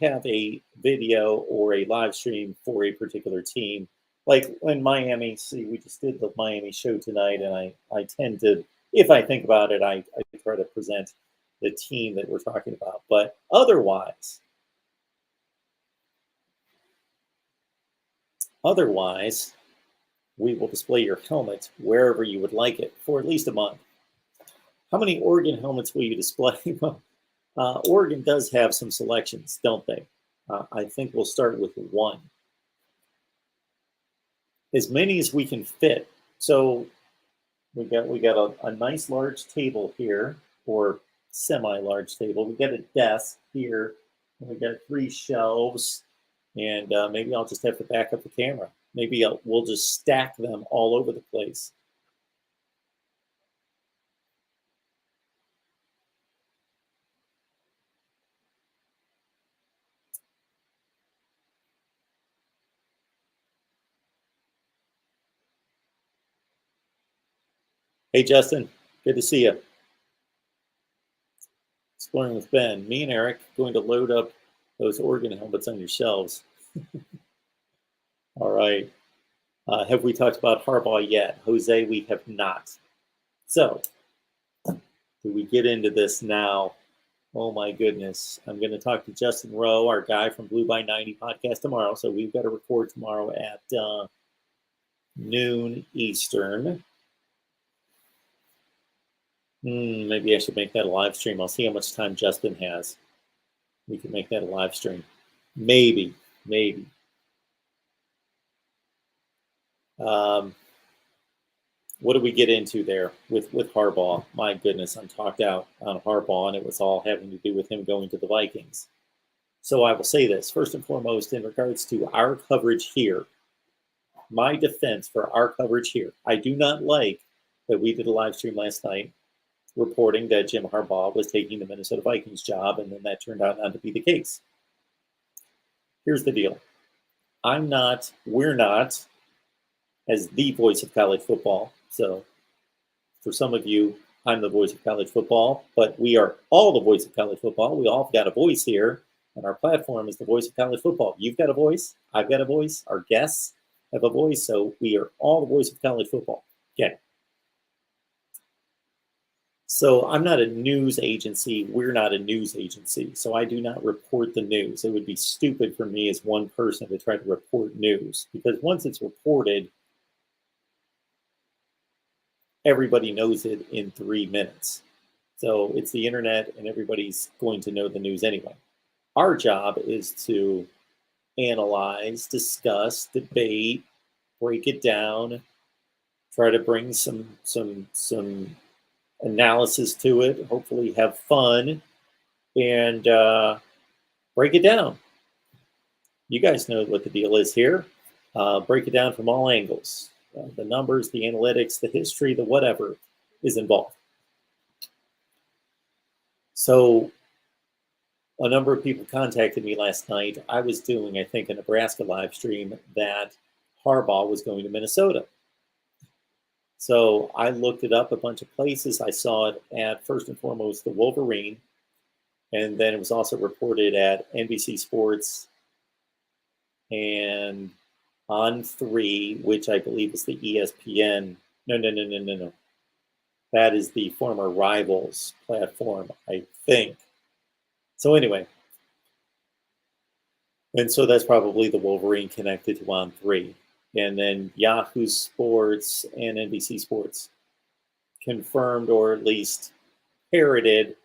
have a video or a live stream for a particular team. Like when Miami, we just did the Miami show tonight, and I tend to, if I think about it, I try to present the team that we're talking about. But otherwise, we will display your helmet wherever you would like it for at least a month. How many Oregon helmets will you display? Well, Oregon does have some selections, don't they? I think we'll start with one. As many as we can fit. So we got a nice large table here, or semi-large table. We got a desk here, and we got 3 shelves, and maybe I'll just have to back up the camera. Maybe we'll just stack them all over the place. Hey, Justin, good to see you. Exploring with Ben. Me and Eric going to load up those Oregon helmets on your shelves. All right. Have we talked about Harbaugh yet? Jose, we have not. So, do we get into this now? Oh my goodness. I'm going to talk to Justin Rowe, our guy from Blue by 90 podcast tomorrow. So we've got to record tomorrow at noon Eastern. Maybe I should make that a live stream. I'll see how much time Justin has. We can make that a live stream. Maybe. What do we get into there with Harbaugh? My goodness, I'm talked out on Harbaugh, and it was all having to do with him going to the Vikings. So I will say this, first and foremost, in regards to our coverage here, my defense for our coverage here, I do not like that we did a live stream last night reporting that Jim Harbaugh was taking the Minnesota Vikings job, and then that turned out not to be the case. Here's the deal. We're not, as the voice of college football. So for some of you, I'm the voice of college football, but we are all the voice of college football. We all got a voice here, and our platform is the voice of college football. You've got a voice. I've got a voice. Our guests have a voice. So we are all the voice of college football. Okay. So I'm not a news agency. We're not a news agency. So I do not report the news. It would be stupid for me as one person to try to report news, because once it's reported, everybody knows it in 3 minutes. So it's the internet, and everybody's going to know the news anyway. Our job is to analyze, discuss, debate, break it down, try to bring some analysis to it, hopefully have fun, and break it down. You guys know what the deal is here. Break it down from all angles. The numbers, the analytics, the history, the whatever is involved. So a number of people contacted me last night. I was doing, I think, a Nebraska live stream that Harbaugh was going to Minnesota. So I looked it up a bunch of places. I saw it at, first and foremost, the Wolverine. And then it was also reported at NBC Sports and On 3, which I believe is the ESPN. No. That is the former Rivals platform, I think. So anyway. And so that's probably the Wolverine connected to On 3. And then Yahoo Sports and NBC Sports confirmed, or at least parroted,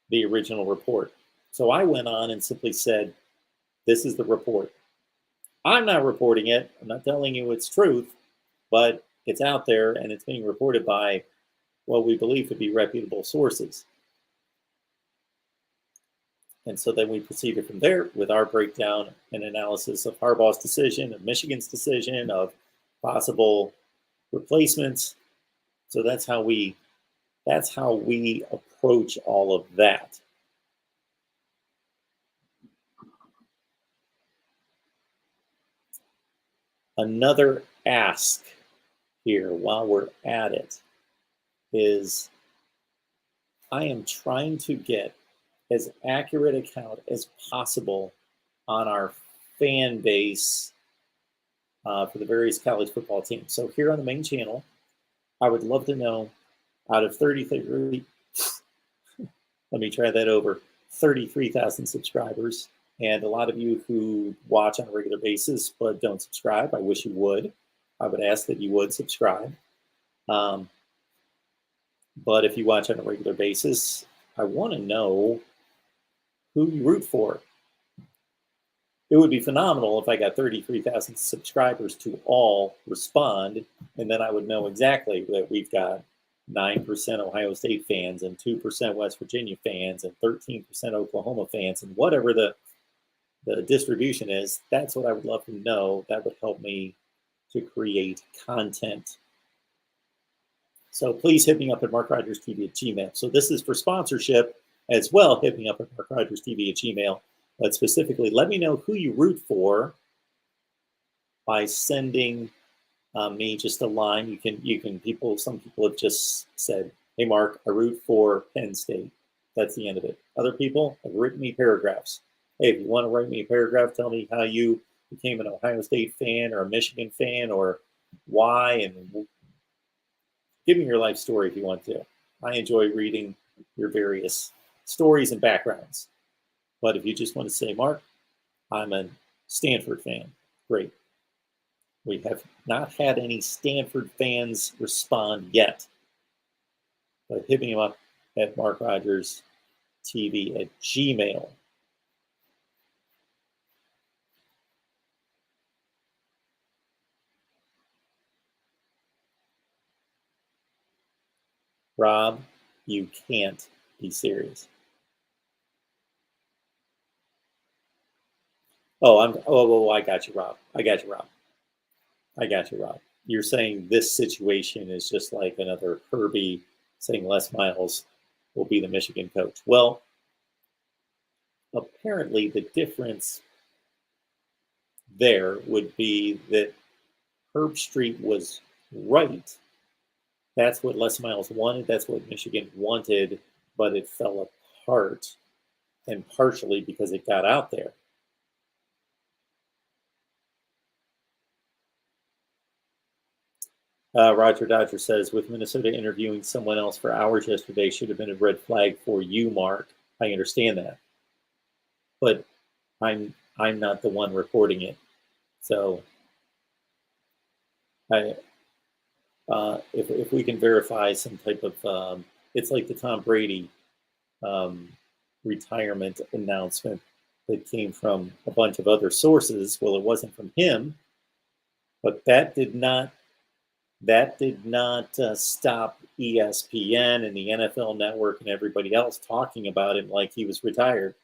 the original report. So I went on and simply said, this is the report. I'm not reporting it. I'm not telling you it's truth, but it's out there, and it's being reported by what we believe to be reputable sources. And so then we proceeded from there with our breakdown and analysis of Harbaugh's decision, of Michigan's decision, of possible replacements. So that's how we That's how we approach all of that. Another ask here while we're at it is I am trying to get as accurate account as possible on our fan base for the various college football teams. So here on the main channel, I would love to know out of 33,000 subscribers, and a lot of you who watch on a regular basis but don't subscribe, I wish you would. I would ask that you would subscribe. But if you watch on a regular basis, I want to know who you root for. It would be phenomenal if I got 33,000 subscribers to all respond, and then I would know exactly that we've got 9% Ohio State fans and 2% West Virginia fans and 13% Oklahoma fans, and whatever the distribution is. That's what I would love to know. That would help me to create content. So please hit me up at markrogers.tv@gmail. So this is for sponsorship as well. Hit me up at markrogers.tv@gmail. But specifically, let me know who you root for by sending me just a line. Some people have just said, hey, Mark, I root for Penn State. That's the end of it. Other people have written me paragraphs. Hey, if you want to write me a paragraph, tell me how you became an Ohio State fan or a Michigan fan or why, and give me your life story if you want to. I enjoy reading your various stories and backgrounds. But if you just want to say, Mark, I'm a Stanford fan, great. We have not had any Stanford fans respond yet. But hit me up at markrogers.tv@gmail. Rob, you can't be serious. I got you, Rob. I got you, Rob. You're saying this situation is just like another Kirby saying Les Miles will be the Michigan coach. Well, apparently the difference there would be that Herb Street was right. That's what Les Miles wanted. That's what Michigan wanted, but it fell apart, and partially because it got out there. Roger Dodger says, with Minnesota interviewing someone else for hours yesterday, should have been a red flag for you, Mark. I understand that, but I'm not the one reporting it. So, if we can verify some type of, it's like the Tom Brady retirement announcement that came from a bunch of other sources. Well, it wasn't from him, but that did not stop ESPN and the NFL Network and everybody else talking about him like he was retired.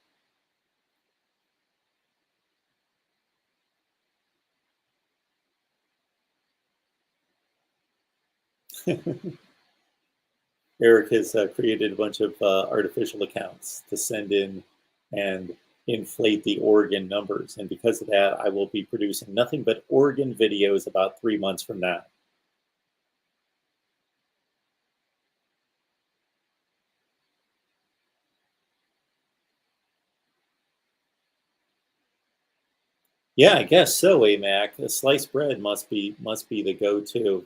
Eric has created a bunch of artificial accounts to send in and inflate the Oregon numbers. And because of that, I will be producing nothing but Oregon videos about 3 months from now. Yeah, I guess so, AMAC. The sliced bread must be the go-to.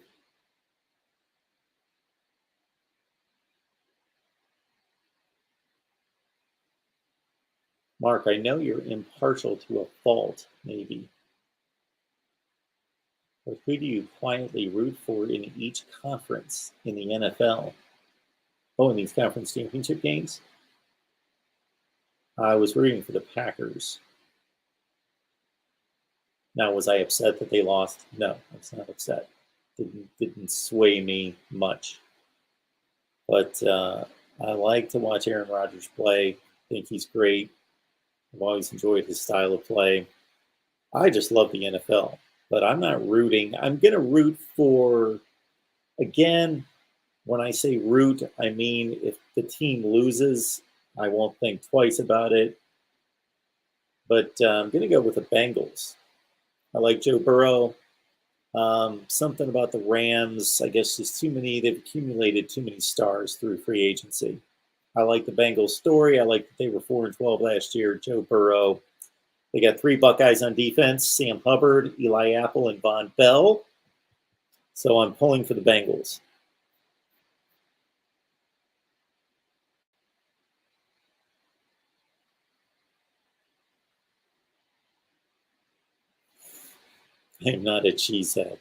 Mark, I know you're impartial to a fault, maybe. But who do you quietly root for in each conference in the NFL? Oh, in these conference championship games? I was rooting for the Packers. Now, was I upset that they lost? No, I was not upset. Didn't sway me much. But I like to watch Aaron Rodgers play. I think he's great. I've always enjoyed his style of play. I just love the NFL, but I'm not rooting. I'm going to root for, again, When I say root, I mean if the team loses, I won't think twice about it. But I'm going to go with the Bengals. I like Joe Burrow. Something about the Rams, I guess there's too many, they've accumulated too many stars through free agency. I like the Bengals story. I like that they were 4-12 last year. Joe Burrow. They got 3 Buckeyes on defense: Sam Hubbard, Eli Apple, and Von Bell. So I'm pulling for the Bengals. I'm not a cheesehead.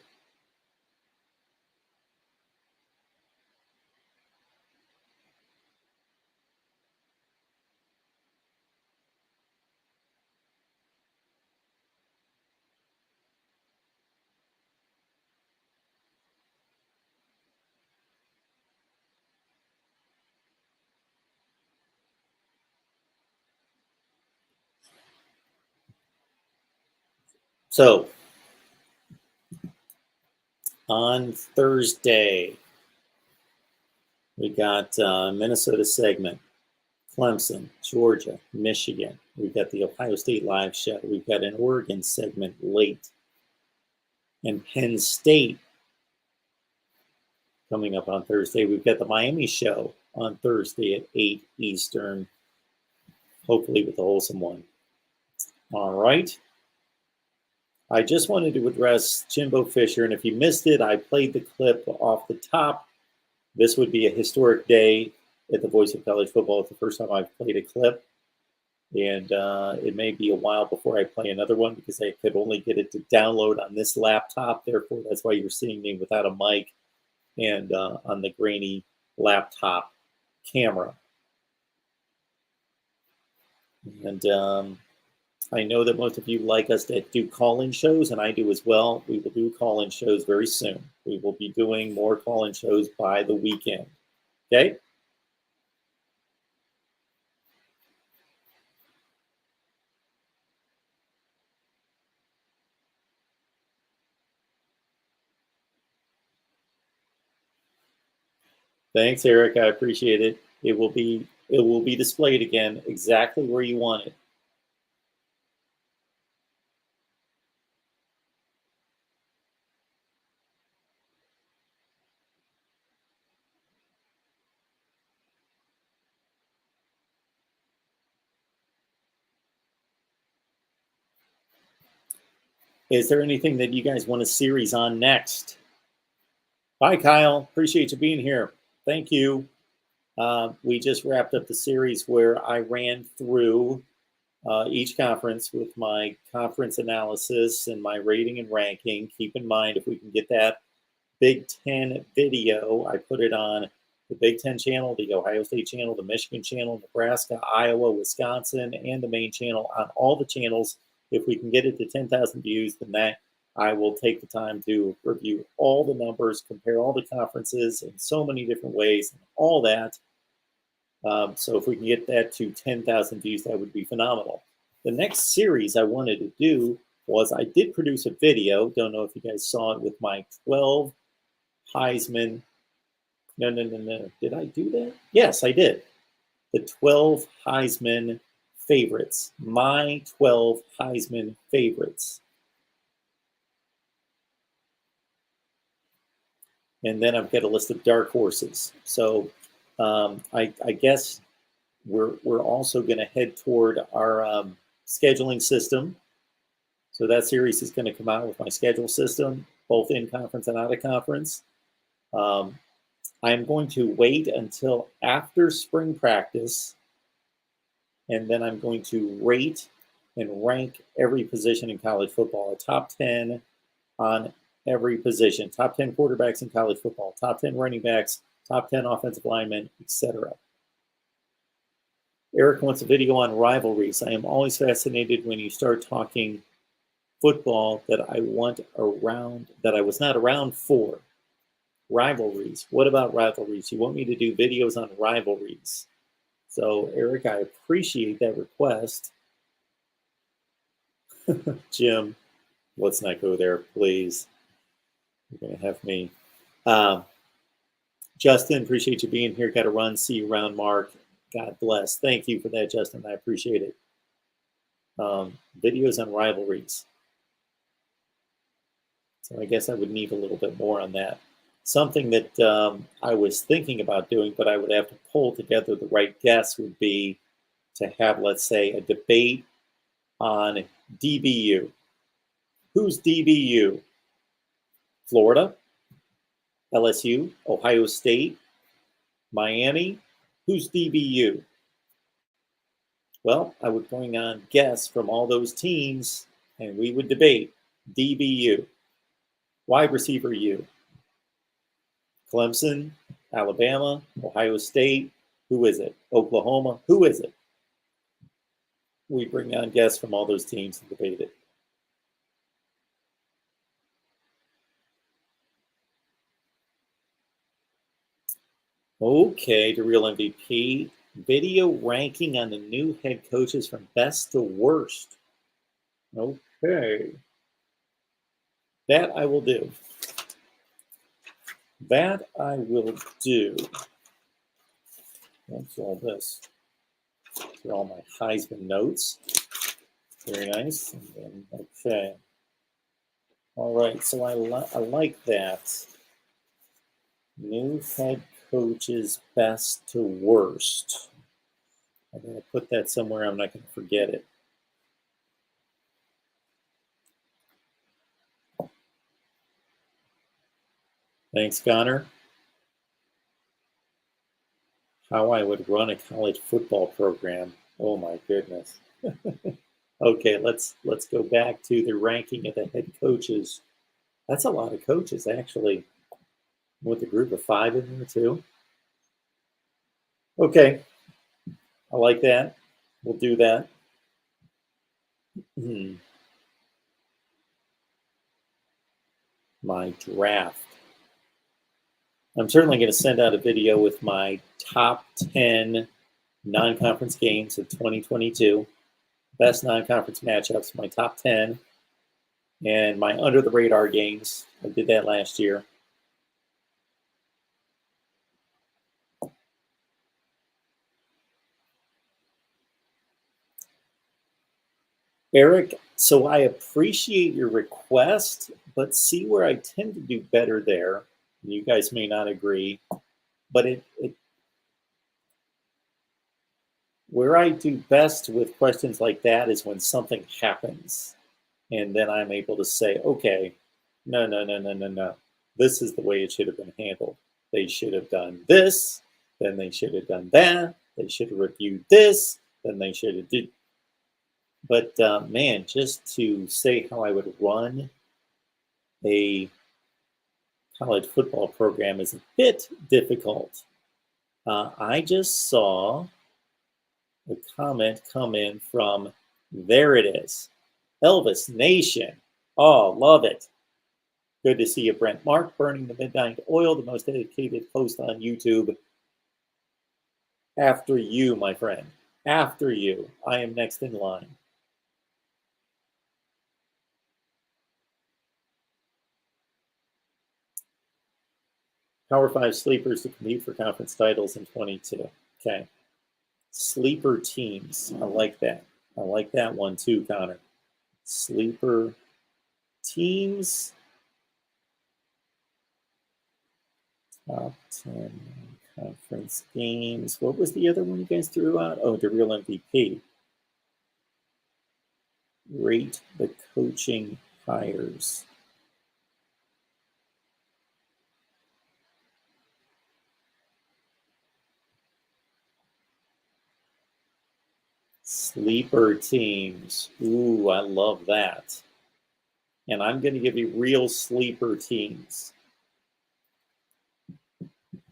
So on Thursday, we got Minnesota segment, Clemson, Georgia, Michigan. We've got the Ohio State live show. We've got an Oregon segment late. And Penn State coming up on Thursday. We've got the Miami show on Thursday at 8 Eastern, hopefully with a wholesome one. All right. I just wanted to address Jimbo Fisher, and if you missed it, I played the clip off the top. This would be a historic day at the Voice of College Football. It's the first time I've played a clip, and it may be a while before I play another one because I could only get it to download on this laptop. Therefore, that's why you're seeing me without a mic and on the grainy laptop camera. And I know that most of you like us to do call-in shows, and I do as well. We will do call-in shows very soon. We will be doing more call-in shows by the weekend. Okay? Thanks, Eric. I appreciate it. It will be displayed again exactly where you want it. Is there anything that you guys want a series on next? Bye, Kyle. Appreciate you being here. Thank you. We just wrapped up the series where I ran through each conference with my conference analysis and my rating and ranking. Keep in mind, if we can get that Big Ten video, I put it on the Big Ten channel, the Ohio State channel, the Michigan channel, Nebraska, Iowa, Wisconsin, and the main channel on all the channels. If we can get it to 10,000 views, then that I will take the time to review all the numbers, compare all the conferences in so many different ways, and all that. So if we can get that to 10,000 views, that would be phenomenal. The next series I wanted to do was I did produce a video. Don't know if you guys saw it with my 12 Heisman. No. Did I do that? Yes, I did. The 12 Heisman favorites. My 12 Heisman favorites. And then I've got a list of dark horses. So I guess we're also going to head toward our scheduling system. So that series is going to come out with my schedule system, both in conference and out of conference. I'm going to wait until after spring practice, and then I'm going to rate and rank every position in college football, a top 10 on every position, top 10 quarterbacks in college football, top 10 running backs, top 10 offensive linemen, etc. Eric wants a video on rivalries. I am always fascinated when you start talking football that I was not around for. Rivalries. What about rivalries? You want me to do videos on rivalries? So, Eric, I appreciate that request. Jim, let's not go there, please. You're going to have me. Justin, appreciate you being here. Got to run. See you around, Mark. God bless. Thank you for that, Justin. I appreciate it. Videos on rivalries. So I guess I would need a little bit more on that. Something that I was thinking about doing, but I would have to pull together the right guests, would be to have, let's say, a debate on DBU. Who's DBU? Florida, LSU, Ohio State, Miami. Who's DBU? Well, I would bring on guests from all those teams, and we would debate DBU. Wide receiver U. Clemson, Alabama, Ohio State. Who is it? Oklahoma. Who is it? We bring on guests from all those teams and debate it. Okay, the real MVP. Video ranking on the new head coaches from best to worst. Okay. That I will do. That I will do. What's all this? These are all my Heisman notes. Very nice. And then, okay. All right, so I like that. New head coaches best to worst. I'm going to put that somewhere. I'm not going to forget it. Thanks, Connor. How I would run a college football program. Oh my goodness. Okay, let's go back to the ranking of the head coaches. That's a lot of coaches, actually. With a group of 5 in there too. Okay, I like that. We'll do that. My draft. I'm certainly going to send out a video with my top 10 non-conference games of 2022. Best non-conference matchups, my top 10. And my under-the-radar games. I did that last year. Eric, so I appreciate your request, but see where I tend to do better there. You guys may not agree, but where I do best with questions like that is when something happens, and then I'm able to say, okay, no. This is the way it should have been handled. They should have done this, then they should have done that. They should have reviewed this, then they should have did. But man, just to say how I would run a college football program is a bit difficult. I just saw a comment come in from, there it is, Elvis Nation. Oh, love it. Good to see you, Brent. Mark, burning the midnight oil, the most dedicated post on YouTube. After you, my friend. After you. I am next in line. Power 5 sleepers to compete for conference titles in 22. Okay. Sleeper teams. I like that. I like that one too, Connor. Sleeper teams. Top 10 conference games. What was the other one you guys threw out? Oh, the real MVP. Rate the coaching hires. Sleeper teams. Ooh, I love that. And I'm going to give you real sleeper teams.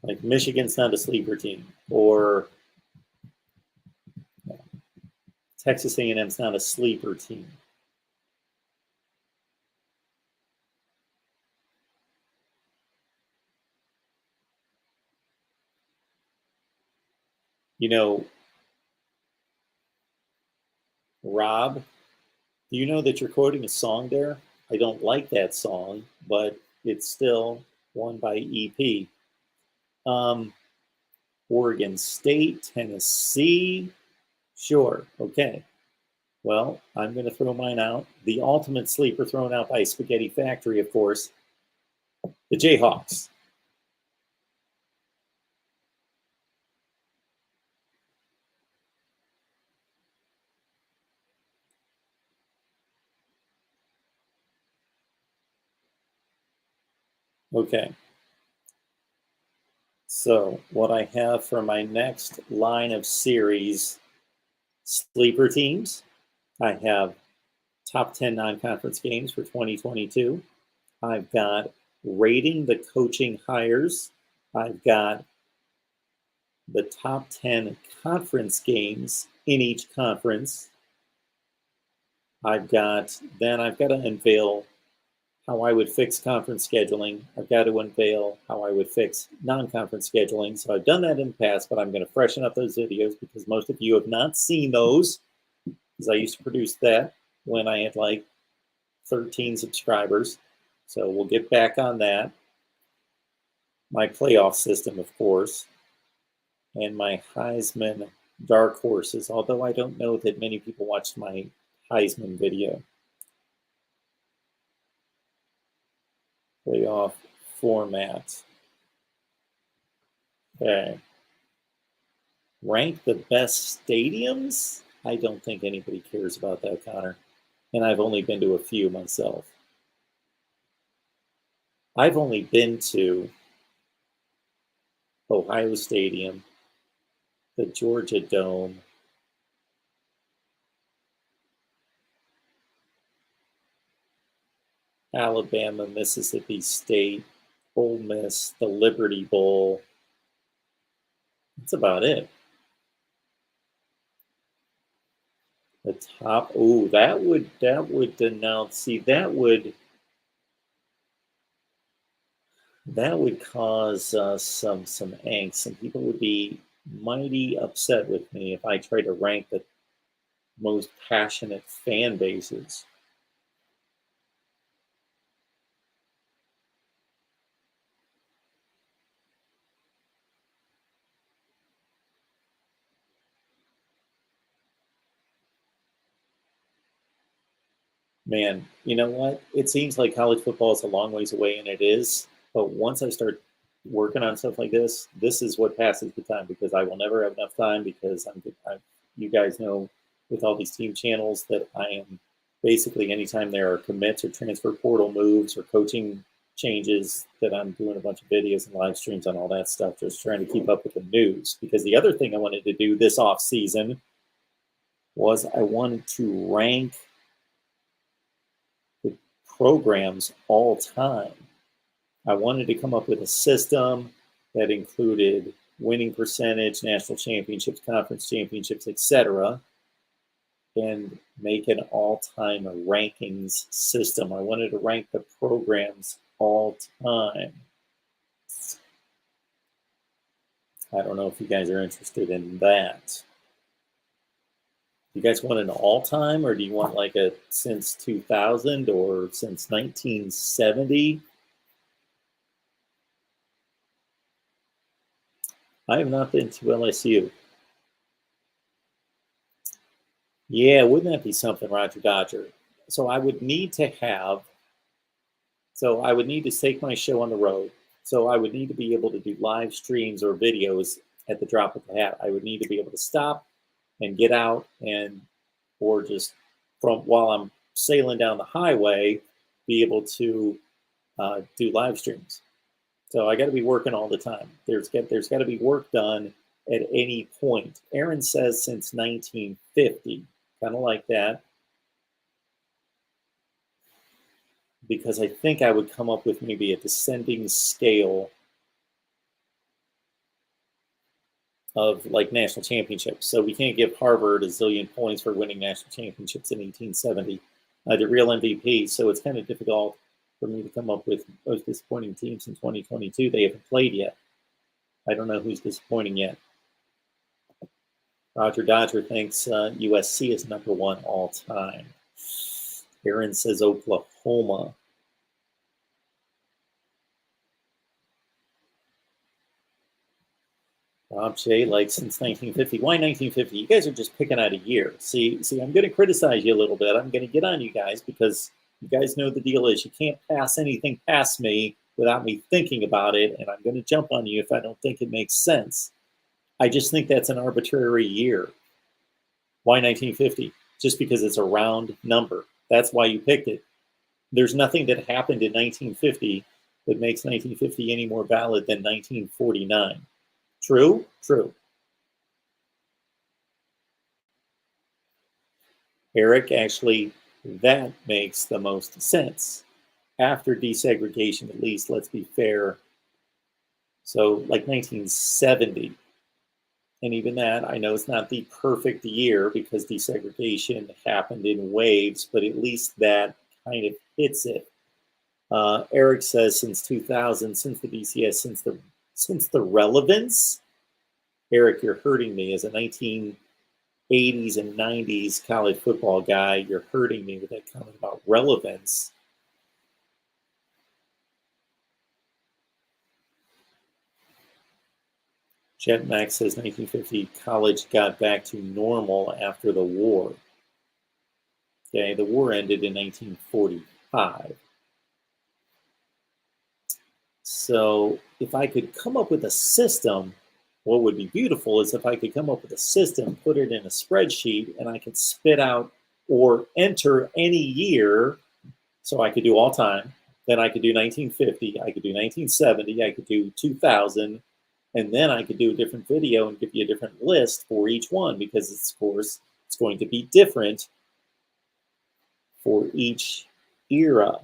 Like Michigan's not a sleeper team, or Texas A&M's not a sleeper team. You know, Rob, do you know that you're quoting a song there? I don't like that song, but it's still one by EP. Oregon State, Tennessee. Sure, okay. Well, I'm going to throw mine out. The ultimate sleeper thrown out by Spaghetti Factory, of course, the Jayhawks. Okay. So what I have for my next line of series sleeper teams, I have top 10 non-conference games for 2022. I've got rating the coaching hires. I've got the top 10 conference games in each conference. I've got to unveil how I would fix conference scheduling. I've got to unveil how I would fix non-conference scheduling. So I've done that in the past, but I'm going to freshen up those videos because most of you have not seen those, because I used to produce that when I had like 13 subscribers. So we'll get back on that. My playoff system, of course, and my Heisman dark horses, although I don't know that many people watched my Heisman video. Playoff format. Okay. Rank the best stadiums? I don't think anybody cares about that, Connor. And I've only been to a few myself. I've only been to Ohio Stadium, the Georgia Dome, Alabama, Mississippi State, Ole Miss, the Liberty Bowl. That's about it. The top, that would denounce, see, that would cause some angst. Some people would be mighty upset with me if I tried to rank the most passionate fan bases. Man, you know what? It seems like college football is a long ways away, and it is. But once I start working on stuff like this is what passes the time, because I will never have enough time, because you guys know with all these team channels that I am basically, anytime there are commits or transfer portal moves or coaching changes, that I'm doing a bunch of videos and live streams on all that stuff, just trying to keep up with the news. Because the other thing I wanted to do this off season was I wanted to rank the programs all time. I wanted to come up with a system that included winning percentage, national championships, conference championships, etc., and make an all-time rankings system. I wanted to rank the programs all time. I don't know if you guys are interested in that. You guys want an all-time, or do you want like a since 2000 or since 1970? I have not been to LSU. Yeah, wouldn't that be something, Roger Dodger? So I would need to take my show on the road. So I would need to be able to do live streams or videos at the drop of the hat. I would need to be able to stop and get out, or just from while I'm sailing down the highway, be able to do live streams. So I got to be working all the time. There's got to be work done at any point. Aaron says since 1950, kind of like that, because I think I would come up with maybe a descending scale of like national championships. So we can't give Harvard a zillion points for winning national championships in 1870, the real MVP. So it's kind of difficult for me to come up with most disappointing teams in 2022. They haven't played yet. I don't know who's disappointing yet. Roger Dodger thinks USC is number one all time. Aaron says Oklahoma. Rob Shea, like since 1950. Why 1950? You guys are just picking out a year. See, I'm going to criticize you a little bit. I'm going to get on you guys because you guys know the deal is you can't pass anything past me without me thinking about it, and I'm going to jump on you if I don't think it makes sense. I just think that's an arbitrary year. Why 1950? Just because it's a round number. That's why you picked it. There's nothing that happened in 1950 that makes 1950 any more valid than 1949. True? True. Eric, actually, that makes the most sense. After desegregation, at least, let's be fair. So, like 1970, and even that, I know it's not the perfect year because desegregation happened in waves, but at least that kind of hits it. Eric says since 2000, since the BCS, since the relevance. Eric, you're hurting me as a 1980s and 90s college football guy. You're hurting me with that comment about relevance. Jet Max says 1950 college got back to normal after the war. Okay, the war ended in 1945. So if I could come up with a system, what would be beautiful is if I could come up with a system, put it in a spreadsheet, and I could spit out or enter any year. So I could do all time. Then I could do 1950. I could do 1970. I could do 2000. And then I could do a different video and give you a different list for each one because, of course, it's going to be different for each era.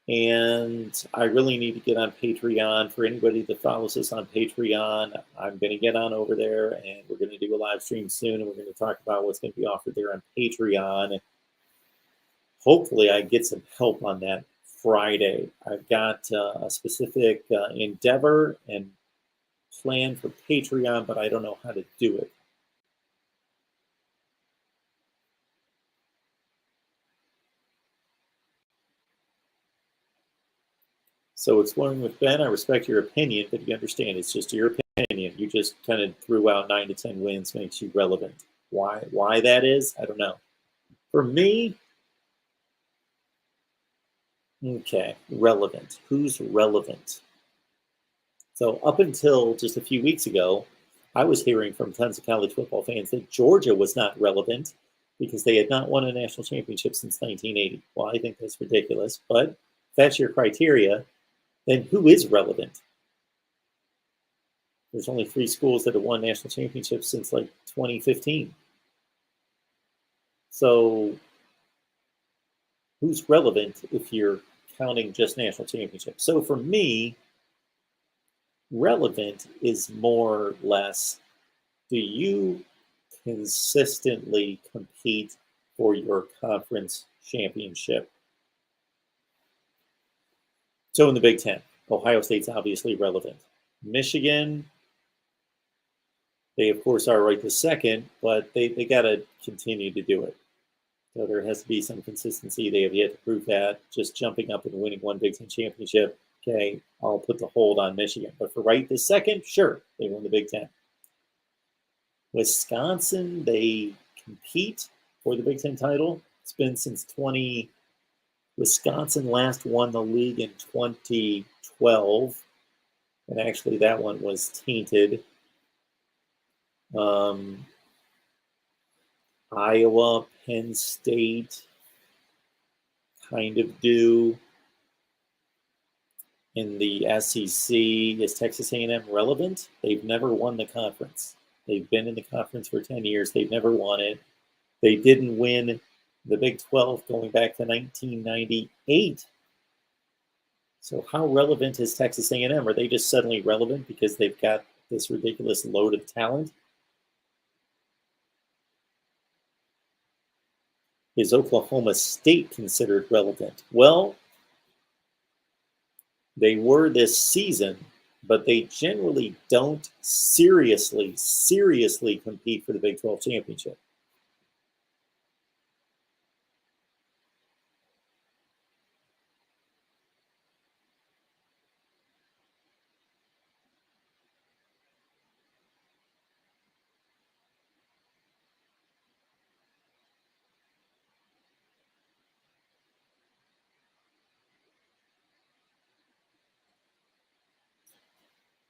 And I really need to get on Patreon. For anybody that follows us on Patreon, I'm going to get on over there and we're going to do a live stream soon. And we're going to talk about what's going to be offered there on Patreon. Hopefully I get some help on that Friday. I've got a specific endeavor and plan for Patreon, but I don't know how to do it. So exploring with Ben, I respect your opinion, but you understand it's just your opinion. You just kind of threw out 9 to 10 wins makes you relevant. Why that is, I don't know. For me, okay, relevant. Who's relevant? So up until just a few weeks ago, I was hearing from tons of college football fans that Georgia was not relevant because they had not won a national championship since 1980. Well, I think that's ridiculous, but if that's your criteria, then who is relevant? There's only 3 schools that have won national championships since like 2015. So who's relevant if you're counting just national championships? So for me, relevant is more or less, do you consistently compete for your conference championship? So in the Big Ten, Ohio State's obviously relevant. Michigan, they of course are right this second, but they got to continue to do it. So there has to be some consistency. They have yet to prove that. Just jumping up and winning one Big Ten championship, okay, I'll put the hold on Michigan. But for right this second, sure, they won the Big Ten. Wisconsin, they compete for the Big Ten title. It's been since Wisconsin last won the league in 2012. And actually that one was tainted. Iowa, Penn State kind of do. In the SEC, is Texas A&M relevant? They've never won the conference. They've been in the conference for 10 years. They've never won it. They didn't win the Big 12 going back to 1998. So how relevant is Texas A&M? Are they just suddenly relevant because they've got this ridiculous load of talent? Is Oklahoma State considered relevant? Well, they were this season, but they generally don't seriously compete for the Big 12 championship.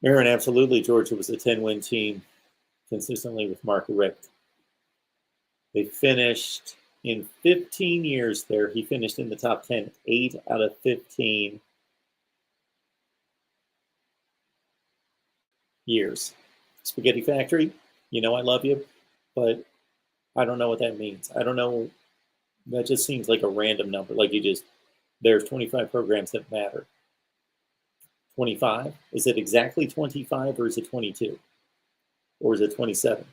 Aaron, absolutely. Georgia was a 10-win team consistently with Mark Richt. They finished in 15 years there. He finished in the top 10, 8 out of 15 years. Spaghetti Factory, you know I love you, but I don't know what that means. I don't know. That just seems like a random number. Like there's 25 programs that matter. 25? Is it exactly 25 or is it 22? Or is it 27?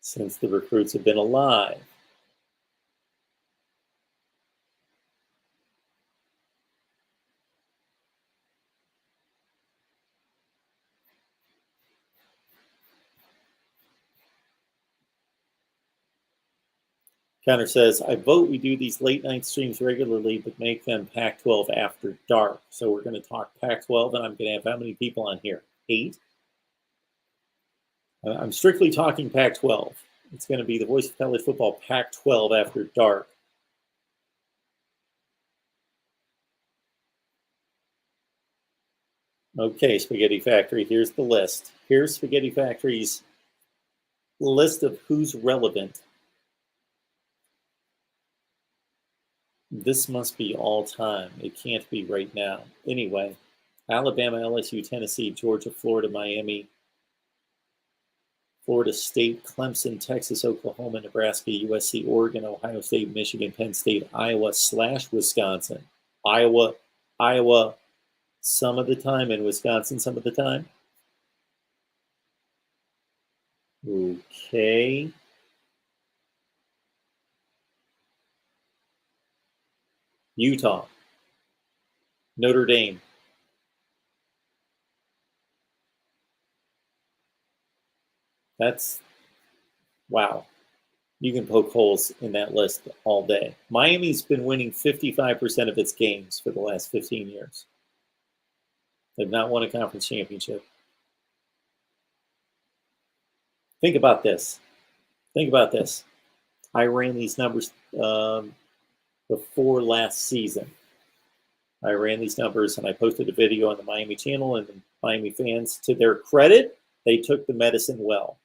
Since the recruits have been alive. Connor says, I vote we do these late night streams regularly, but make them Pac-12 after dark. So we're going to talk Pac-12, and I'm going to have how many people on here? 8? I'm strictly talking Pac-12. It's going to be the Voice of College Football Pac-12 after dark. Okay, Spaghetti Factory, here's the list. Here's Spaghetti Factory's list of who's relevant. This must be all time. It can't be right now. Anyway, Alabama, LSU, Tennessee, Georgia, Florida, Miami, Florida State, Clemson, Texas, Oklahoma, Nebraska, USC, Oregon, Ohio State, Michigan, Penn State, Iowa / Wisconsin. Iowa some of the time, and Wisconsin some of the time. Okay. Utah, Notre Dame, that's, wow. You can poke holes in that list all day. Miami's been winning 55% of its games for the last 15 years. They've not won a conference championship. Think about this. Think about this. I ran these numbers before last season. I ran these numbers and I posted a video on the Miami channel, and the Miami fans, to their credit, they took the medicine well.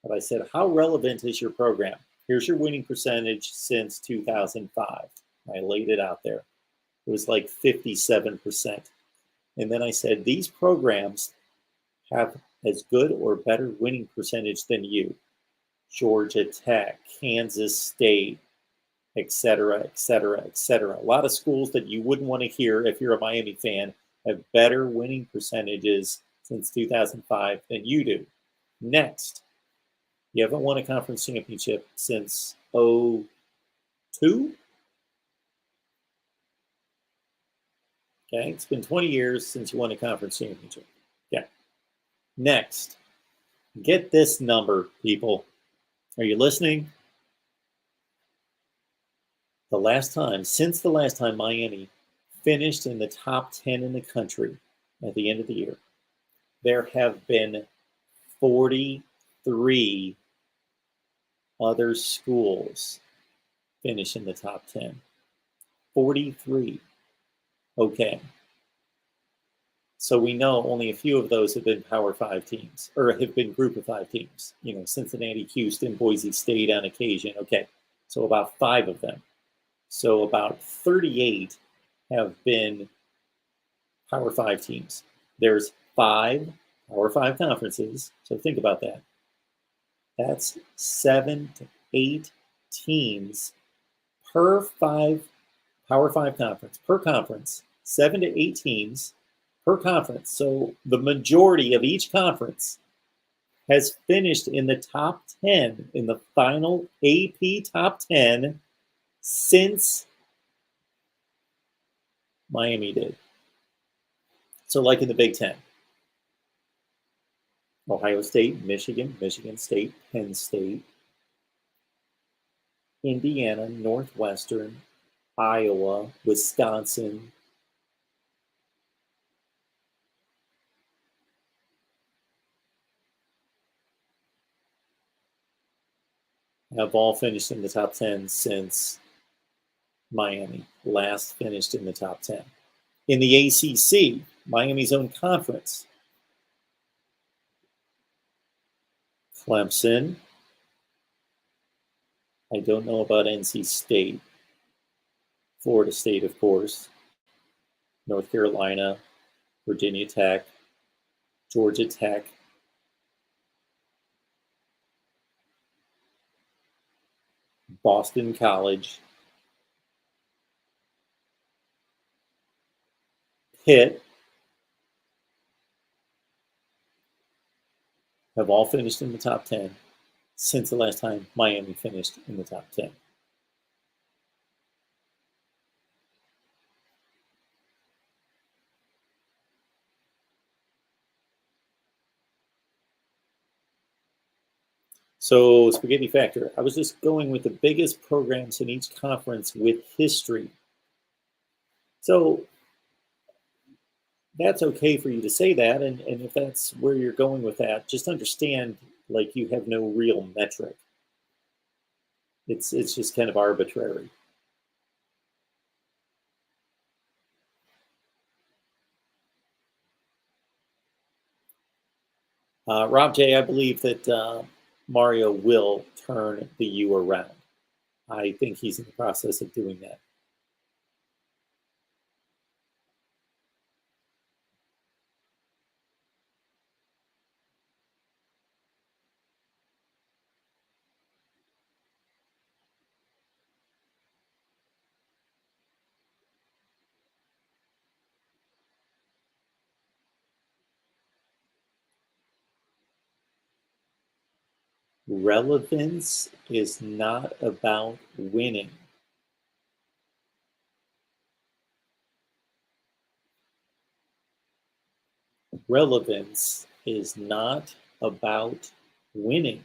But I said, how relevant is your program? Here's your winning percentage since 2005. I laid it out there. It was like 57%. And then I said, these programs have as good or better winning percentage than you. Georgia Tech, Kansas State, et cetera, et cetera, et cetera. A lot of schools that you wouldn't want to hear if you're a Miami fan have better winning percentages since 2005 than you do. Next, you haven't won a conference championship since 2002? Okay, it's been 20 years since you won a conference championship. Yeah. Next, get this number, people. Are you listening? Since the last time Miami finished in the top 10 in the country at the end of the year, there have been 43 other schools finish in the top 10. 43. Okay. So we know only a few of those have been Power 5 teams, or have been Group of 5 teams. You know, Cincinnati, Houston, Boise State on occasion. Okay. So about 5 of them. So about 38 have been Power 5 teams. There's 5 Power 5 conferences. So think about that. That's 7 to 8 teams per Power 5 conference. Per conference, 7 to 8 teams per conference. So the majority of each conference has finished in the top 10, in the final AP top 10 since Miami did. So like in the Big Ten, Ohio State, Michigan, Michigan State, Penn State, Indiana, Northwestern, Iowa, Wisconsin, have all finished in the top 10 since Miami last finished in the top 10. In the ACC, Miami's own conference, Clemson. I don't know about NC State. Florida State, of course. North Carolina, Virginia Tech, Georgia Tech, Boston College, Pitt have all finished in the top 10 since the last time Miami finished in the top 10. So, Spaghetti Factor, I was just going with the biggest programs in each conference with history. So, that's okay for you to say that. And if that's where you're going with that, just understand like you have no real metric. It's just kind of arbitrary. Rob J, I believe that Mario will turn the U around. I think he's in the process of doing that. Relevance is not about winning. Relevance is not about winning.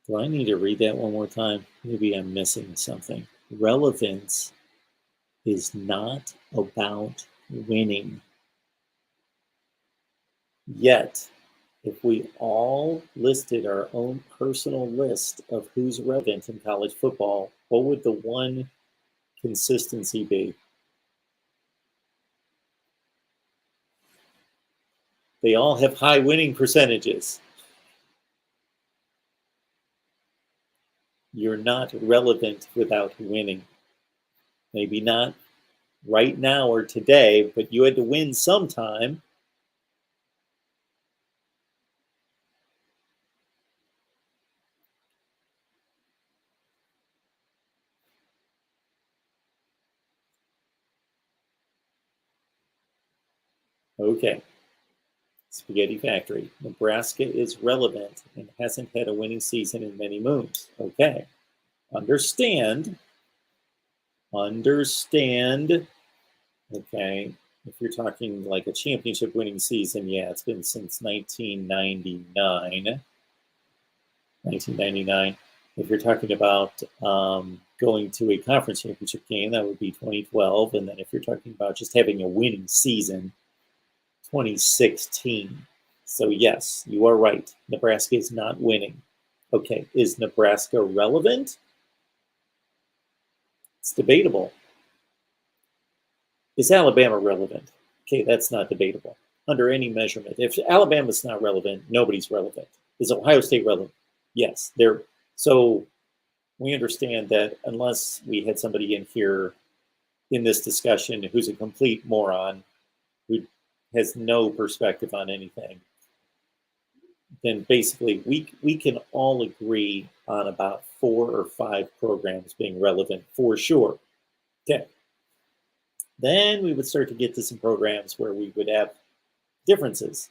Do I need to read that one more time? Maybe I'm missing something. Relevance is not about winning. Yet, if we all listed our own personal list of who's relevant in college football, what would the one consistency be? They all have high winning percentages. You're not relevant without winning. Maybe not right now or today, but you had to win sometime. Okay. Spaghetti Factory. Nebraska is relevant and hasn't had a winning season in many moons. Okay. Understand. Okay. If you're talking like a championship winning season, yeah, it's been since 1999. 1999. If you're talking about going to a conference championship game, that would be 2012. And then if you're talking about just having a winning season, 2016. So yes, you are right. Nebraska is not winning. Okay, is Nebraska relevant? It's debatable. Is Alabama relevant? Okay, that's not debatable under any measurement. If Alabama's not relevant, nobody's relevant. Is Ohio State relevant? Yes, they're. So we understand that unless we had somebody in here in this discussion who's a complete moron, who has no perspective on anything, then basically we can all agree on about 4 or 5 programs being relevant for sure. Okay. Then we would start to get to some programs where we would have differences.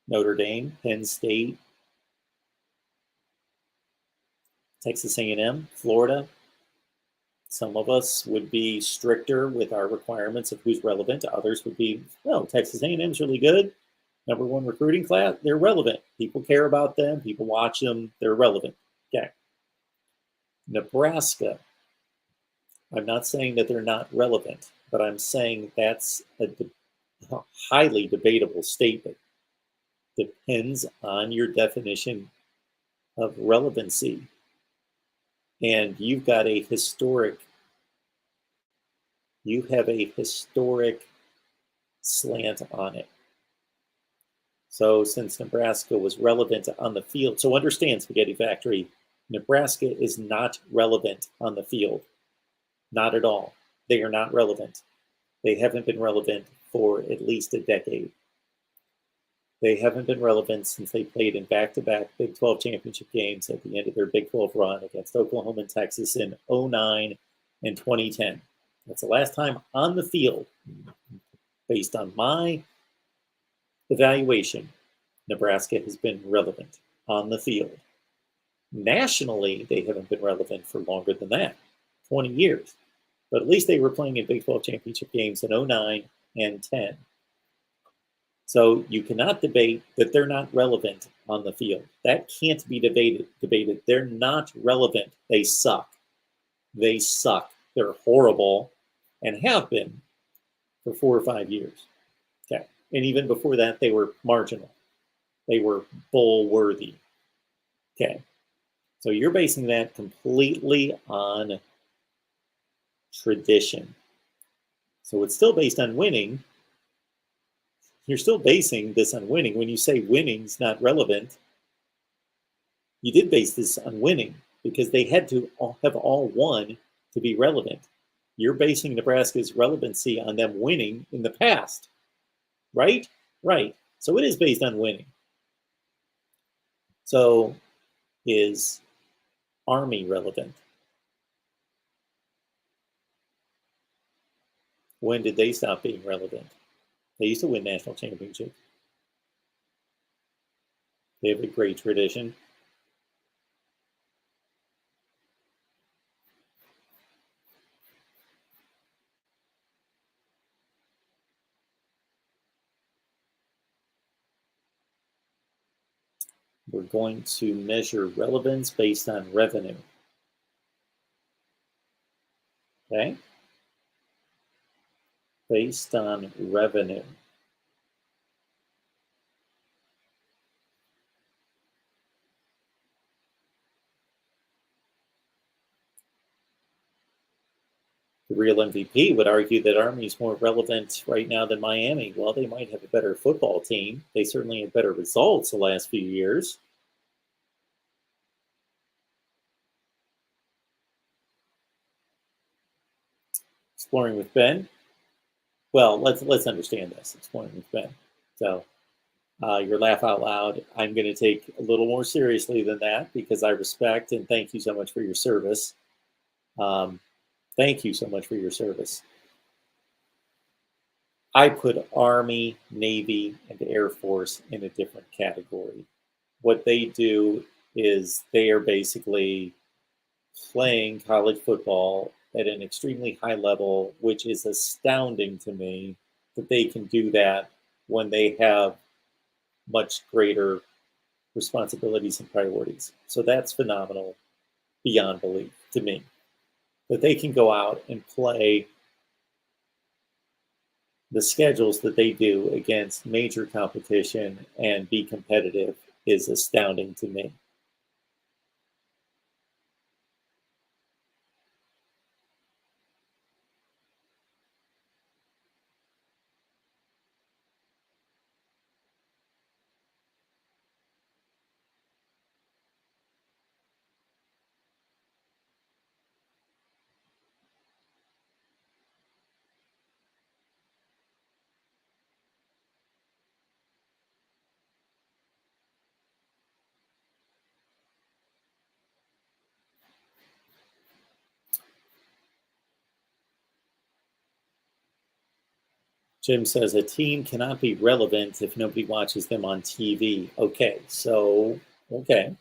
Notre Dame, Penn State, Texas A&M, Florida. Some of us would be stricter with our requirements of who's relevant. Others would be, no, Texas A&M's really good. Number 1 recruiting class, they're relevant. People care about them. People watch them. They're relevant. Okay. Nebraska, I'm not saying that they're not relevant, but I'm saying that's a highly debatable statement. Depends on your definition of relevancy. And you have a historic slant on it. So since Nebraska was relevant on the field, so understand, Spaghetti Factory, Nebraska is not relevant on the field. Not at all. They are not relevant. They haven't been relevant for at least a decade. They haven't been relevant since they played in back-to-back Big 12 championship games at the end of their Big 12 run against Oklahoma and Texas in 2009 and 2010. That's the last time on the field, based on my evaluation, Nebraska has been relevant on the field. Nationally, they haven't been relevant for longer than that, 20 years. But at least they were playing in Big 12 championship games in 2009 and 10. So you cannot debate that they're not relevant on the field. That can't be debated. They're not relevant. They suck. They suck. They're horrible and have been for 4 or 5 years. Okay. And even before that, they were marginal. They were bowl worthy. Okay. So you're basing that completely on tradition. So it's still based on winning. You're still basing this on winning. When you say winning's not relevant, you did base this on winning because they had to have all won to be relevant. You're basing Nebraska's relevancy on them winning in the past, right? Right. So it is based on winning. So is Army relevant? When did they stop being relevant? They used to win national championships. They have a great tradition. We're going to measure relevance based on revenue. Okay? Based on revenue. The real MVP would argue that Army is more relevant right now than Miami. Well, they might have a better football team. They certainly have better results the last few years. Exploring with Ben. Well, let's understand this. Exploring with Ben. So your laugh out loud, I'm going to take a little more seriously than that because I respect and thank you so much for your service. Thank you so much for your service. I put Army, Navy, and Air Force in a different category. What they do is they are basically playing college football at an extremely high level, which is astounding to me that they can do that when they have much greater responsibilities and priorities. So that's phenomenal beyond belief to me. That they can go out and play the schedules that they do against major competition and be competitive is astounding to me. Jim says a team cannot be relevant if nobody watches them on TV. Okay,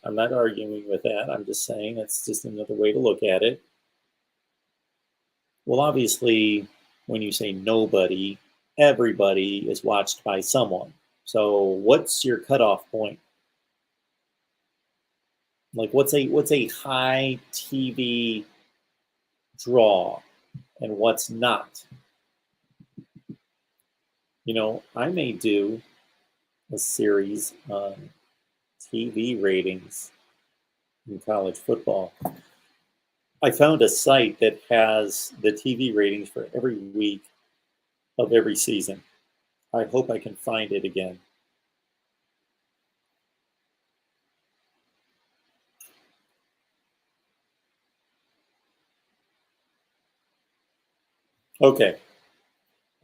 I'm not arguing with that. I'm just saying that's just another way to look at it. Well, obviously, when you say nobody, everybody is watched by someone. So what's your cutoff point? Like what's a high TV draw and what's not. You know, I may do a series on TV ratings in college football. I found a site that has the TV ratings for every week of every season. I hope I can find it again. Okay.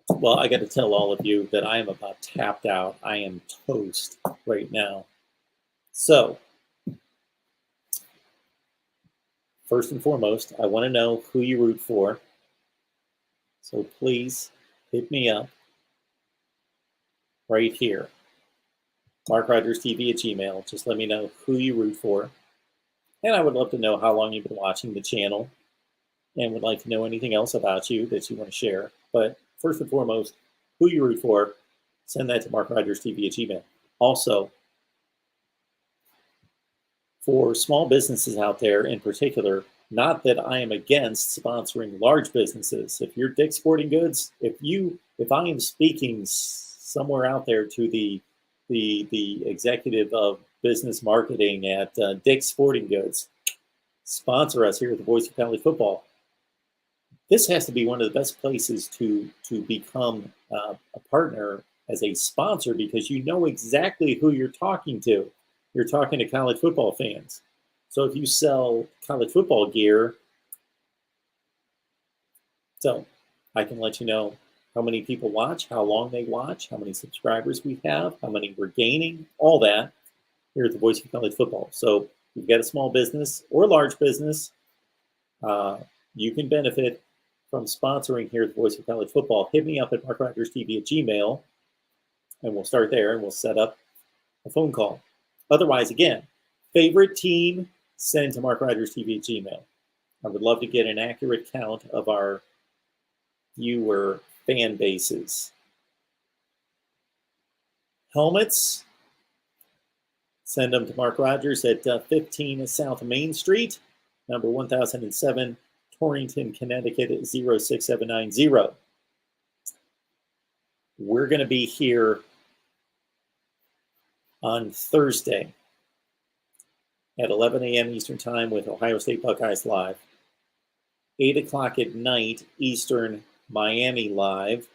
Well, I got to tell all of you that I am about tapped out. I am toast right now. So, first and foremost, I want to know who you root for. So please hit me up right here. MarkRogersTV at Gmail. Just let me know who you root for. And I would love to know how long you've been watching the channel and would like to know anything else about you that you want to share. But first and foremost, who you root for, send that to MarkRogersTV at Gmail. Also, for small businesses out there in particular, not that I am against sponsoring large businesses. If you're Dick's Sporting Goods, if I am speaking somewhere out there to the executive of business marketing at Dick's Sporting Goods, sponsor us here at the Voice of College Football. This has to be one of the best places to become a partner as a sponsor because you know exactly who you're talking to. You're talking to college football fans. So if you sell college football gear, so I can let you know how many people watch, how long they watch, how many subscribers we have, how many we're gaining, all that here at the Voice of College Football. So if you've got a small business or large business, you can benefit from sponsoring here at the Voice of College Football. Hit me up at MarkRogersTV at Gmail, and we'll start there, and we'll set up a phone call. Otherwise, again, favorite team, send to MarkRogersTV at Gmail. I would love to get an accurate count of our viewer fan bases. Helmets, send them to Mark Rogers at 15 South Main Street, number 1007, Torrington, Connecticut at 06790. We're going to be here on Thursday at 11 a.m. Eastern Time with Ohio State Buckeyes Live. 8 o'clock at night Eastern, Miami Live.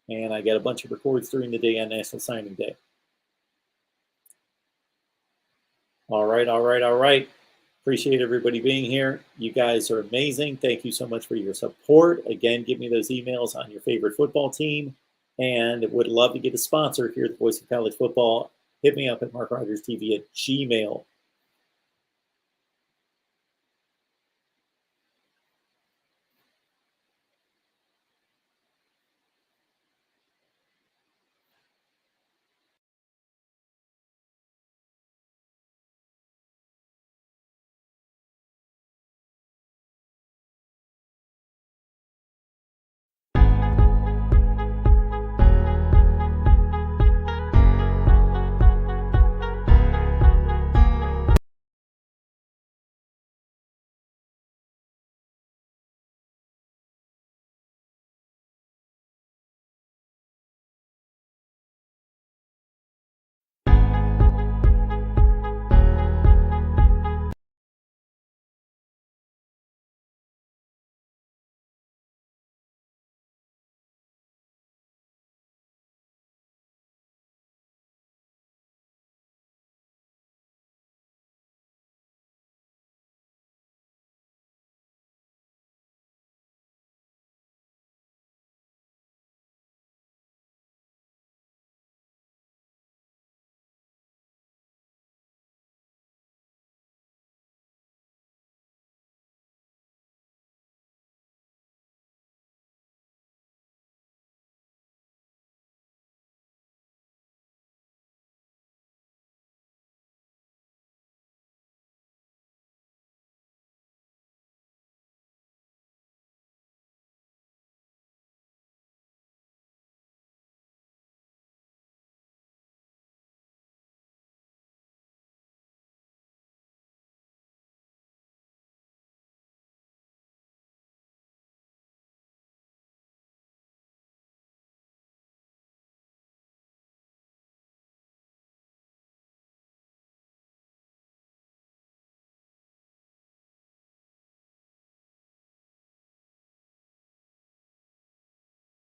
And I got a bunch of records during the day on National Signing Day. All right. Appreciate everybody being here. You guys are amazing. Thank you so much for your support. Again, give me those emails on your favorite football team. And would love to get a sponsor here at the Voice of College Football. Hit me up at MarkRogersTV at Gmail.